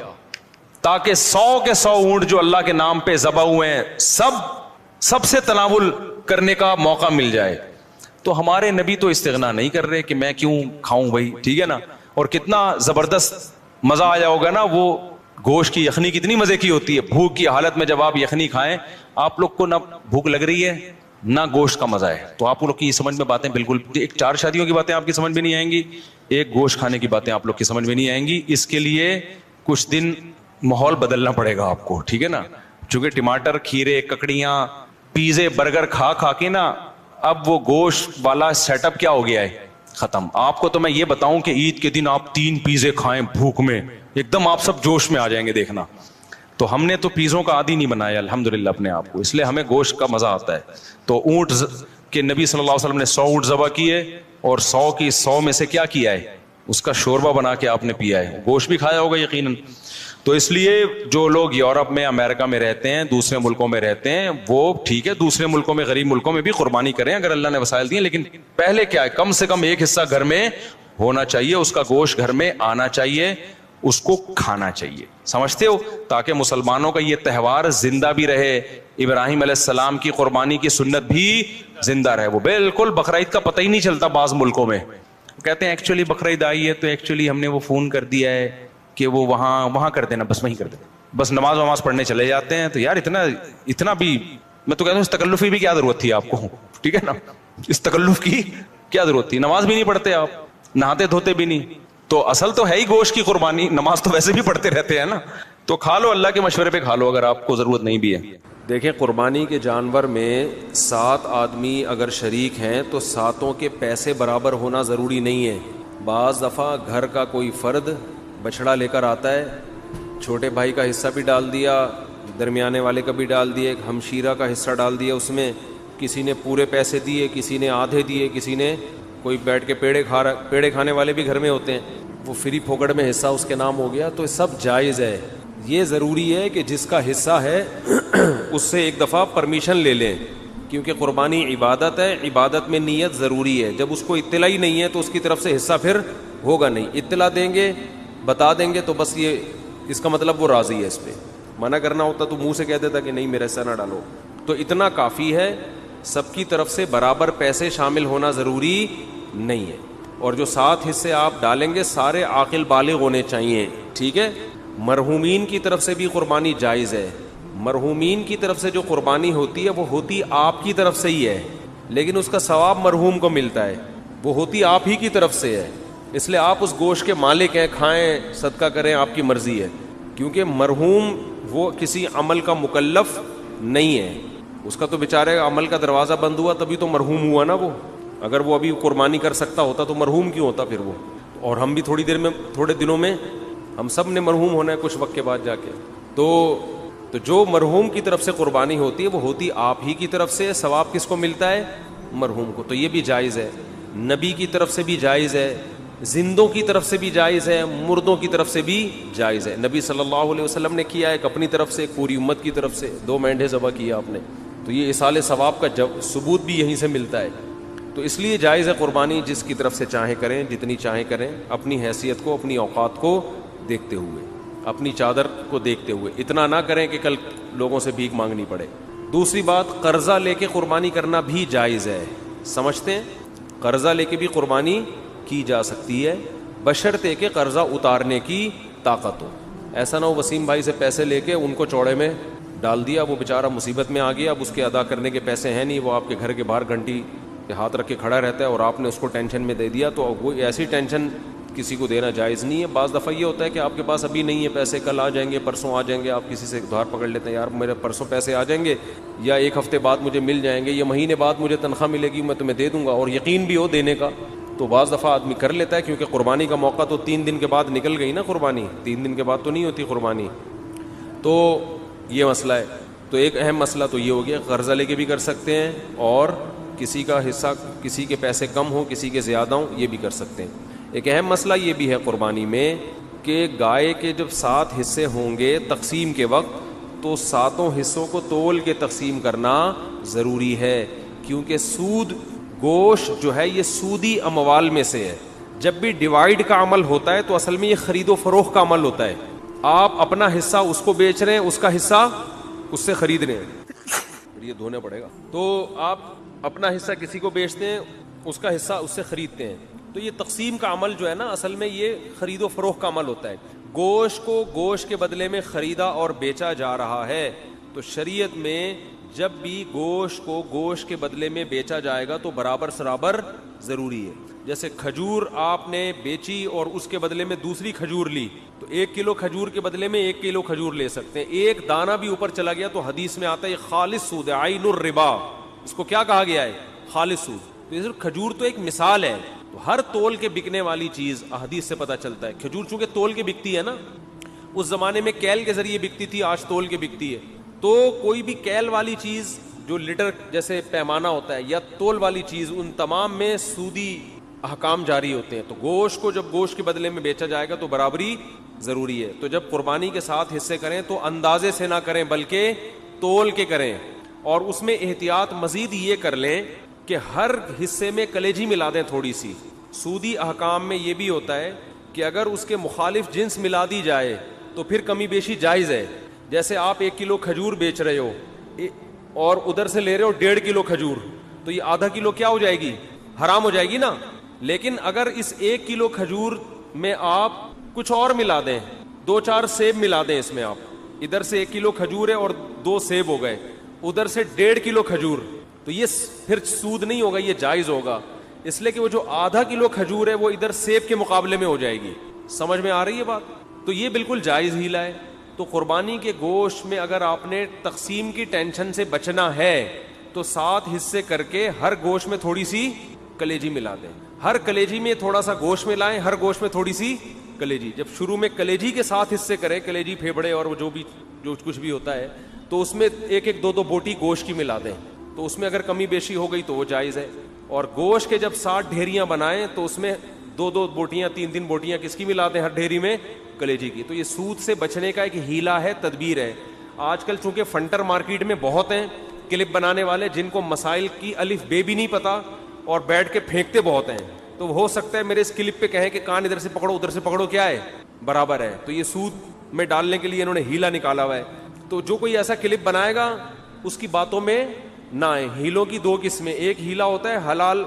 تاکہ 100 کے 100 اونٹ جو اللہ کے نام پہ ذبح ہوئے ہیں سب سے تناول کرنے کا موقع مل جائے. تو ہمارے نبی تو استغنا نہیں کر رہے کہ میں کیوں کھاؤں بھائی, ٹھیک ہے نا. اور کتنا زبردست مزہ آیا ہوگا نا, وہ گوشت کی یخنی کتنی مزے کی ہوتی ہے. بھوک کی حالت میں جب آپ یخنی کھائیں, آپ لوگ کو نہ بھوک لگ رہی ہے نہ گوشت کا مزہ ہے, تو آپ لوگ کی سمجھ میں باتیں بالکل, ایک 4 شادیوں کی باتیں آپ کی سمجھ میں نہیں آئیں گی, ایک گوشت کھانے کی باتیں آپ لوگ کی سمجھ میں نہیں آئیں گی. اس کے لیے کچھ دن ماحول بدلنا پڑے گا آپ کو, ٹھیک ہے نا. چونکہ ٹماٹر, کھیرے, ککڑیاں, پیزے, برگر کھا کے نا اب وہ گوشت والا سیٹ اپ کیا ہو گیا ہے, ختم. آپ کو تو میں یہ بتاؤں کہ عید کے دن آپ 3 پیزے کھائیں بھوک میں, ایک دم آپ سب جوش میں آ جائیں گے, دیکھنا. تو ہم نے تو پیزوں کا عادی نہیں بنایا الحمدللہ اپنے آپ کو, اس لیے ہمیں گوشت کا مزہ آتا ہے. تو اونٹ کے نبی صلی اللہ علیہ وسلم نے 100 اونٹ ذبح کیے, اور 100 کی 100 میں سے کیا کیا ہے, اس کا شوربہ بنا کے آپ نے پیا ہے, گوشت بھی کھایا ہوگا یقیناً. تو اس لیے جو لوگ یورپ میں, امریکہ میں رہتے ہیں, دوسرے ملکوں میں رہتے ہیں, وہ ٹھیک ہے دوسرے ملکوں میں, غریب ملکوں میں بھی قربانی کریں اگر اللہ نے وسائل دیے, لیکن پہلے کیا ہے, کم سے کم ایک حصہ گھر میں ہونا چاہیے, اس کا گوشت گھر میں آنا چاہیے, اس کو کھانا چاہیے. سمجھتے ہو, تاکہ مسلمانوں کا یہ تہوار زندہ بھی رہے, ابراہیم علیہ السلام کی قربانی کی سنت بھی زندہ رہے. وہ بالکل بقرعید کا پتہ ہی نہیں چلتا بعض ملکوں میں, کہتے ہیں ایکچولی بقرعید آئی ہے تو ایکچولی ہم نے وہ فون کر دیا ہے کہ وہ وہاں کر دینا, بس وہیں کر دینا, بس نماز پڑھنے چلے جاتے ہیں. تو یار اتنا بھی, میں تو کہتا ہوں اس تکلف کی بھی کیا ضرورت تھی آپ کو, ٹھیک ہے نا, اس تکلف کی کیا ضرورت تھی, نماز بھی نہیں پڑھتے آپ, نہاتے دھوتے بھی نہیں, تو اصل تو ہے ہی گوشت کی قربانی, نماز تو ویسے بھی پڑھتے رہتے ہیں نا, تو کھا لو, اللہ کے مشورے پہ کھا لو اگر آپ کو ضرورت نہیں بھی ہے. دیکھیں, قربانی کے جانور میں 7 آدمی اگر شریک ہیں تو 7 کے پیسے برابر ہونا ضروری نہیں ہے. بعض دفعہ گھر کا کوئی فرد بچڑا لے کر آتا ہے, چھوٹے بھائی کا حصہ بھی ڈال دیا, درمیانے والے کا بھی ڈال دیا, ایک ہمشیرہ کا حصہ ڈال دیا, اس میں کسی نے پورے پیسے دیے, کسی نے آدھے دیے, کسی نے, کوئی بیٹھ کے پیڑے کھانے والے بھی گھر میں ہوتے ہیں, وہ فری پھوکڑ میں حصہ اس کے نام ہو گیا, تو سب جائز ہے. یہ ضروری ہے کہ جس کا حصہ ہے اس سے ایک دفعہ پرمیشن لے لیں, کیونکہ قربانی عبادت ہے, عبادت میں نیت ضروری ہے. جب اس کو اطلاع ہی نہیں ہے تو اس کی طرف سے حصہ پھر ہوگا نہیں. اطلاع دیں گے, بتا دیں گے تو بس یہ اس کا مطلب وہ راضی ہے. اس پہ منع کرنا ہوتا تو منہ سے کہہ دیتا کہ نہیں میرا حصہ نہ ڈالو. تو اتنا کافی ہے, سب کی طرف سے برابر پیسے شامل ہونا ضروری نہیں ہے. اور جو 7 حصے آپ ڈالیں گے سارے عاقل بالغ ہونے چاہیے, ٹھیک ہے. مرحومین کی طرف سے بھی قربانی جائز ہے. مرحومین کی طرف سے جو قربانی ہوتی ہے وہ ہوتی آپ کی طرف سے ہی ہے, لیکن اس کا ثواب مرحوم کو ملتا ہے, وہ ہوتی آپ ہی کی طرف سے ہے. اس لیے آپ اس گوشت کے مالک ہیں, کھائیں, صدقہ کریں, آپ کی مرضی ہے. کیونکہ مرحوم وہ کسی عمل کا مکلف نہیں ہے, اس کا تو بیچارے عمل کا دروازہ بند ہوا تبھی تو مرحوم ہوا نا. وہ اگر وہ ابھی قربانی کر سکتا ہوتا تو مرحوم کیوں ہوتا پھر وہ. اور ہم بھی تھوڑے دنوں میں ہم سب نے مرحوم ہونا ہے کچھ وقت کے بعد جا کے. تو جو مرحوم کی طرف سے قربانی ہوتی ہے وہ ہوتی آپ ہی کی طرف سے, ثواب کس کو ملتا ہے, مرحوم کو. تو یہ بھی جائز ہے. نبی کی طرف سے بھی جائز ہے, زندوں کی طرف سے بھی جائز ہے, مردوں کی طرف سے بھی جائز ہے. نبی صلی اللہ علیہ وسلم نے کیا, ایک اپنی طرف سے, ایک پوری امت کی طرف سے 2 مینڈھے ذبح کیا آپ نے. تو یہ اصال ثواب کا ثبوت بھی یہیں سے ملتا ہے. تو اس لیے جائز ہے قربانی, جس کی طرف سے چاہیں کریں, جتنی چاہیں کریں, اپنی حیثیت کو, اپنی اوقات کو دیکھتے ہوئے, اپنی چادر کو دیکھتے ہوئے. اتنا نہ کریں کہ کل لوگوں سے بھیک مانگنی پڑے. دوسری بات, قرضہ لے کے قربانی کرنا بھی جائز ہے. سمجھتے ہیں, قرضہ لے کے بھی قربانی کی جا سکتی ہے, بشرطے کہ قرضہ اتارنے کی طاقت ہو. ایسا نہ ہو وسیم بھائی سے پیسے لے کے ان کو چوڑے میں ڈال دیا, وہ بیچارہ مصیبت میں آ گیا, اب اس کے ادا کرنے کے پیسے ہیں نہیں, وہ آپ کے گھر کے باہر گھنٹی کے ہاتھ رکھ کے کھڑا رہتا ہے اور آپ نے اس کو ٹینشن میں دے دیا. تو وہ ایسی ٹینشن کسی کو دینا جائز نہیں ہے. بعض دفعہ یہ ہوتا ہے کہ آپ کے پاس ابھی نہیں ہے پیسے, کل آ جائیں گے, پرسوں آ جائیں گے, آپ کسی سے ادھار پکڑ لیتے ہیں, یار میرے پرسوں پیسے آ جائیں گے یا 1 ہفتے بعد مجھے مل جائیں گے, یا مہینے بعد مجھے تنخواہ ملے گی, میں تمہیں دے دوں گا, اور یقین بھی ہو دینے کا. تو بعض دفعہ آدمی کر لیتا ہے, کیونکہ قربانی کا موقع تو 3 دن کے بعد نکل گئی نا. قربانی 3 دن کے بعد تو نہیں ہوتی قربانی. تو یہ مسئلہ ہے. تو ایک اہم مسئلہ تو یہ ہو گیا, قرضہ لے کے بھی کر سکتے ہیں, اور کسی کا حصہ, کسی کے پیسے کم ہوں, کسی کے زیادہ ہوں, یہ بھی کر سکتے ہیں. ایک اہم مسئلہ یہ بھی ہے قربانی میں کہ گائے کے جب 7 حصے ہوں گے تقسیم کے وقت, تو 7 حصوں کو تول کے تقسیم کرنا ضروری ہے, کیونکہ سود گوشت جو ہے یہ سودی اموال میں سے ہے. جب بھی ڈیوائیڈ کا عمل ہوتا ہے تو اصل میں یہ خرید و فروخت کا عمل ہوتا ہے. آپ اپنا حصہ اس کو بیچ رہے ہیں, اس کا حصہ اس سے خرید رہے ہیں, یہ دھونا پڑے گا. تو آپ اپنا حصہ کسی کو بیچتے ہیں, اس کا حصہ اس سے خریدتے ہیں. تو یہ تقسیم کا عمل جو ہے نا, اصل میں یہ خرید و فروخت کا عمل ہوتا ہے. گوشت کو گوشت کے بدلے میں خریدا اور بیچا جا رہا ہے, تو شریعت میں جب بھی گوشت کو گوشت کے بدلے میں بیچا جائے گا تو برابر سرابر ضروری ہے. جیسے کھجور آپ نے بیچی اور اس کے بدلے میں دوسری کھجور لی, تو 1 کلو کھجور کے بدلے میں 1 کلو کھجور لے سکتے ہیں. ایک دانہ بھی اوپر چلا گیا تو حدیث میں آتا ہے یہ خالص سود ہے, عین الربا. اس کو کیا کہا گیا ہے, خالص سود. تو یہ کھجور تو ایک مثال ہے. تو ہر تول کے بکنے والی چیز حدیث سے پتہ چلتا ہے. کھجور چونکہ تول کے بکتی ہے نا, اس زمانے میں کیل کے ذریعے بکتی تھی, آج تول کے بکتی ہے. تو کوئی بھی کیل والی چیز جو لیٹر جیسے پیمانہ ہوتا ہے یا تول والی چیز, ان تمام میں سودی احکام جاری ہوتے ہیں. تو گوشت کو جب گوشت کے بدلے میں بیچا جائے گا تو برابری ضروری ہے. تو جب قربانی کے ساتھ حصے کریں تو اندازے سے نہ کریں بلکہ تول کے کریں, اور اس میں احتیاط مزید یہ کر لیں کہ ہر حصے میں کلیجی ملا دیں تھوڑی سی. سودی احکام میں یہ بھی ہوتا ہے کہ اگر اس کے مخالف جنس ملا دی جائے تو پھر کمی بیشی جائز ہے. جیسے آپ 1 کلو کھجور بیچ رہے ہو اور ادھر سے لے رہے ہو 1.5 کلو کھجور, تو یہ آدھا کلو کیا ہو جائے گی, حرام ہو جائے گی نا. لیکن اگر اس 1 کلو کھجور میں آپ کچھ اور ملا دیں, 2-4 سیب ملا دیں اس میں, آپ ادھر سے 1 کلو کھجور ہے اور 2 سیب ہو گئے, ادھر سے 1.5 کلو کھجور, تو یہ پھر سود نہیں ہوگا, یہ جائز ہوگا. اس لیے کہ وہ جو آدھا کلو کھجور ہے وہ ادھر سیب کے مقابلے میں ہو جائے گی. سمجھ میں آ رہی ہے بات؟ تو یہ بالکل جائز ہیلا ہے. تو قربانی کے گوشت میں اگر آپ نے تقسیم کی ٹینشن سے بچنا ہے تو 7 حصے کر کے ہر گوشت میں تھوڑی سی کلیجی ملا دیں. ہر کلیجی میں تھوڑا سا گوشت ملائیں, ہر گوشت میں تھوڑی سی کلیجی. جب شروع میں کلیجی کے 7 حصے کریں, کلیجی پھیپڑے اور جو کچھ بھی ہوتا ہے, تو اس میں 1-2 بوٹی گوشت کی ملا دیں. تو اس میں اگر کمی بیشی ہو گئی تو وہ جائز ہے. اور گوشت کے جب 60 ڈھیریاں بنائیں تو اس میں 2 بوٹیاں 3 بوٹیاں کس کی ملا دیں, ہر ڈھیری میں کلیجی کی. تو یہ سود سے بچنے کا ایک ہیلا ہے, تدبیر ہے. آج کل چونکہ فنٹر مارکیٹ میں بہت ہیں کلپ بنانے والے جن کو مسائل کی الف بے بھی نہیں پتا اور بیٹھ کے پھینکتے بہت ہیں, تو ہو سکتا ہے میرے اس کلپ پہ کہیں کہ کان ادھر سے پکڑو ادھر سے پکڑو, کیا ہے, برابر ہے. تو یہ سود میں ڈالنے کے لیے انہوں نے ہیلا نکالا ہوا ہے. تو جو کوئی ایسا کلپ بنائے گا اس کی باتوں میں نہ آئے. ہیلوں کی 2 قسمیں, ایک ہیلا ہوتا ہے حلال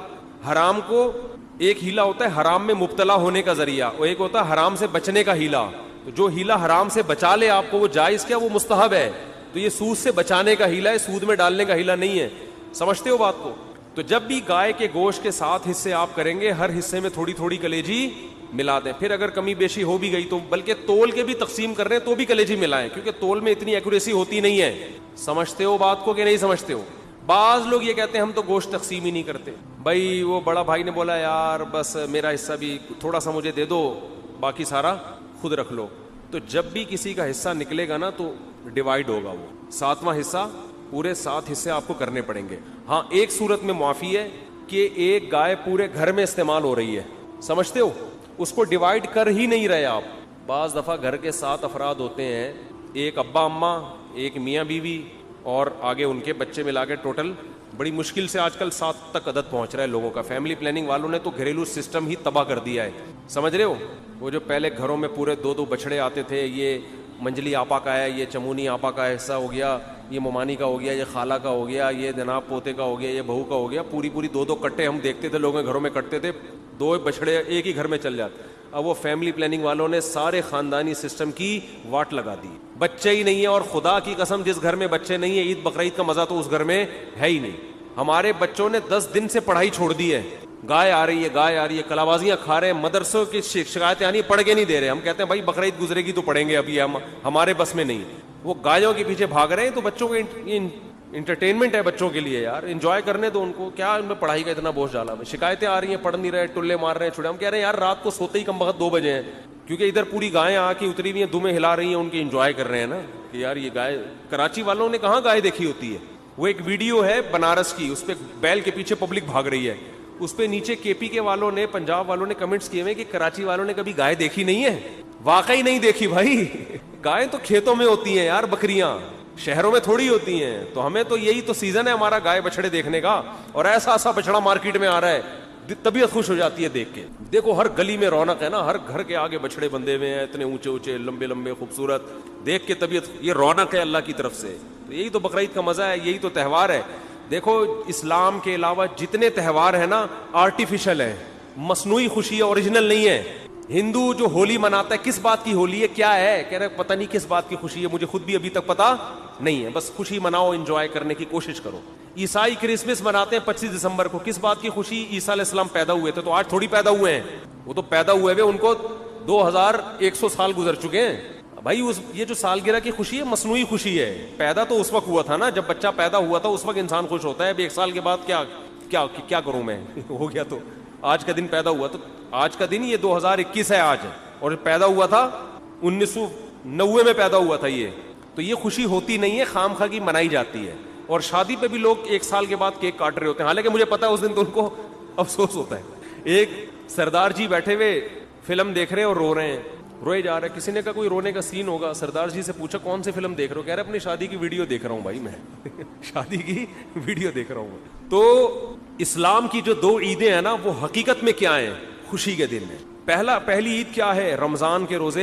حرام کو, ایک ہیلا ہوتا ہے حرام میں مبتلا ہونے کا ذریعہ, اور ایک ہوتا ہے حرام سے بچنے کا ہیلا. تو جو ہیلا حرام سے بچا لے آپ کو وہ جائز کیا, وہ مستحب ہے. تو یہ سود سے بچانے کا ہیلا ہے, سود میں ڈالنے کا ہیلا نہیں ہے. سمجھتے ہو بات کو؟ تو جب بھی گائے کے گوشت کے 7 حصے آپ کریں گے, ہر حصے میں تھوڑی تھوڑی کلیجی ملا دیں. پھر اگر کمی بیشی ہو بھی گئی تو بلکہ تول کے بھی تقسیم کر رہے ہیں تو بھی کلیجی ملائیں, کیونکہ تول میں اتنی ایکوریسی ہوتی نہیں ہے. سمجھتے ہو بات کو کہ نہیں سمجھتے ہو؟ بعض لوگ یہ کہتے ہیں ہم تو گوشت تقسیم ہی نہیں کرتے. بھائی وہ بڑا بھائی نے بولا یار بس میرا حصہ بھی تھوڑا سا مجھے دے دو, باقی سارا خود رکھ لو. تو جب بھی کسی کا حصہ نکلے گا نا تو ڈیوائیڈ ہوگا, وہ 7واں حصہ, پورے 7 حصے آپ کو کرنے پڑیں گے. ہاں ایک صورت میں معافی ہے کہ ایک گائے پورے گھر میں استعمال ہو رہی ہے, سمجھتے ہو, اس کو ڈیوائیڈ کر ہی نہیں رہے آپ. بعض دفعہ گھر کے 7 افراد ہوتے ہیں, ایک ابا اماں, ایک میاں بیوی اور آگے ان کے بچے ملا کے ٹوٹل بڑی مشکل سے آج کل 7 تک عدد پہنچ رہا ہے لوگوں کا. فیملی پلاننگ والوں نے تو گھریلو سسٹم ہی تباہ کر دیا ہے, سمجھ رہے ہو. وہ جو پہلے گھروں میں پورے 2 بچڑے آتے تھے, یہ منجلی آپا کا ہے, یہ چمونی آپا کا حصہ ہو گیا, یہ ممانی کا ہو گیا, یہ خالہ کا ہو گیا, یہ جناب پوتے کا ہو گیا, یہ بہو کا ہو گیا, پوری 2 کٹے ہم دیکھتے تھے لوگوں کے گھروں میں کٹتے تھے, 2 بچڑے ایک ہی گھر میں چل جاتے. اب وہ فیملی پلاننگ والوں نے سارے خاندانی سسٹم کی واٹ لگا دی, بچے ہی نہیں ہیں. اور خدا کی قسم جس گھر میں بچے نہیں ہیں, عید بقرعید کا مزہ تو اس گھر میں ہے ہی نہیں. ہمارے بچوں نے 10 دن سے پڑھائی چھوڑ دی ہے, گائے آ رہی ہے, گائے آ رہی ہے, کلاوازیاں کھا رہے ہیں, مدرسوں کی شکایتیں آنی, پڑھ کے نہیں دے رہے. ہم کہتے ہیں بھائی بقرعید گزرے گی تو پڑھیں گے, ابھی ہمارے بس میں نہیں. وہ گایوں کے پیچھے بھاگ رہے ہیں. تو بچوں کو انٹرٹینمنٹ ہے بچوں کے لیے یار, انجوائے کرنے دو ان کو, کیا ان میں پڑھائی کا اتنا بوجھ ڈالا. شکایتیں آ رہی ہیں, پڑھ نہیں رہے, ٹلے مار رہے ہیں, چھوڑے. ہم کہہ رہے ہیں یار رات کو سوتے ہی کم وقت 2 بجے ہیں, کیونکہ ادھر پوری گائیں آ کے اتری ہوئی ہیں, دمیں ہلا رہی ہیں, ان کی انجوائے کر رہے ہیں نا کہ یار یہ گائے. کراچی والوں نے کہاں گائے دیکھی ہوتی ہے. وہ ایک ویڈیو ہے بنارس کی, اس پہ بیل کے پیچھے پبلک بھاگ رہی ہے, اس پہ نیچے کے پی کے والوں نے, پنجاب والوں نے کمنٹس کیے ہوئے کہ کراچی والوں نے کبھی گائے دیکھی نہیں ہے. واقعی نہیں دیکھی بھائی, گائیں تو کھیتوں میں ہوتی ہیں یار, بکریاں شہروں میں تھوڑی ہوتی ہیں. تو ہمیں تو یہی تو سیزن ہے ہمارا گائے بچڑے دیکھنے کا, اور ایسا بچڑا مارکیٹ میں آ رہا ہے, طبیعت خوش ہو جاتی ہے دیکھ کے. دیکھو ہر گلی میں رونق ہے نا, ہر گھر کے آگے بچڑے بندے ہوئے ہیں, اتنے اونچے اونچے, لمبے لمبے, خوبصورت, دیکھ کے طبیعت, یہ رونق ہے اللہ کی طرف سے. تو یہی تو بقرعید کا مزہ ہے, یہی تو تہوار ہے. دیکھو اسلام کے علاوہ جتنے تہوار ہیں نا آرٹیفیشل ہیں, مصنوعی خوشی ہے, اوریجنل نہیں ہے. ہندو جو ہولی مناتا ہے, کس بات کی ہولی ہے, کیا ہے, کہہ رہے پتہ نہیں کس بات کی خوشی ہے, مجھے خود بھی ابھی تک پتہ نہیں ہے, بس خوشی مناؤ, انجوائے کرنے کی کوشش کرو. عیسائی کرسمس مناتے ہیں 25 دسمبر کو, کس بات کی خوشی, عیسیٰ علیہ السلام پیدا ہوئے تھے. تو آج تھوڑی پیدا ہوئے ہیں, وہ تو پیدا ہوئے ان کو 2100 سال گزر چکے ہیں بھائی. یہ جو سالگرہ کی خوشی ہے مصنوعی خوشی ہے. پیدا تو اس وقت ہوا تھا نا جب بچہ پیدا ہوا تھا, اس وقت انسان خوش ہوتا ہے. اب 1 سال کے بعد کیا کروں میں, ہو گیا تو آج کا دن پیدا ہوا, تو آج کا دن یہ 2021 ہے آج, اور پیدا ہوا تھا 1990 میں پیدا ہوا تھا یہ. تو یہ خوشی ہوتی نہیں ہے, خام خواہ کی منائی جاتی ہے. اور شادی پہ بھی لوگ 1 سال کے بعد کیک کاٹ رہے ہوتے ہیں, حالانکہ مجھے پتا ہے اس دن تو ان کو افسوس ہوتا ہے. ایک سردار جی بیٹھے ہوئے فلم دیکھ رہے ہیں اور رو رہے ہیں, روئے جا رہے ہیں. کسی نے کہا کوئی رونے کا سین ہوگا, سردار جی سے پوچھا کون سی فلم دیکھ رہے ہو؟ کہہ رہے اپنی شادی کی ویڈیو دیکھ رہا ہوں بھائی, میں شادی کی ویڈیو دیکھ رہا ہوں. تو اسلام کی جو 2 عیدیں ہیں نا, وہ حقیقت میں کیا ہیں؟ خوشی کے دن میں. پہلی عید کیا ہے؟ رمضان کے روزے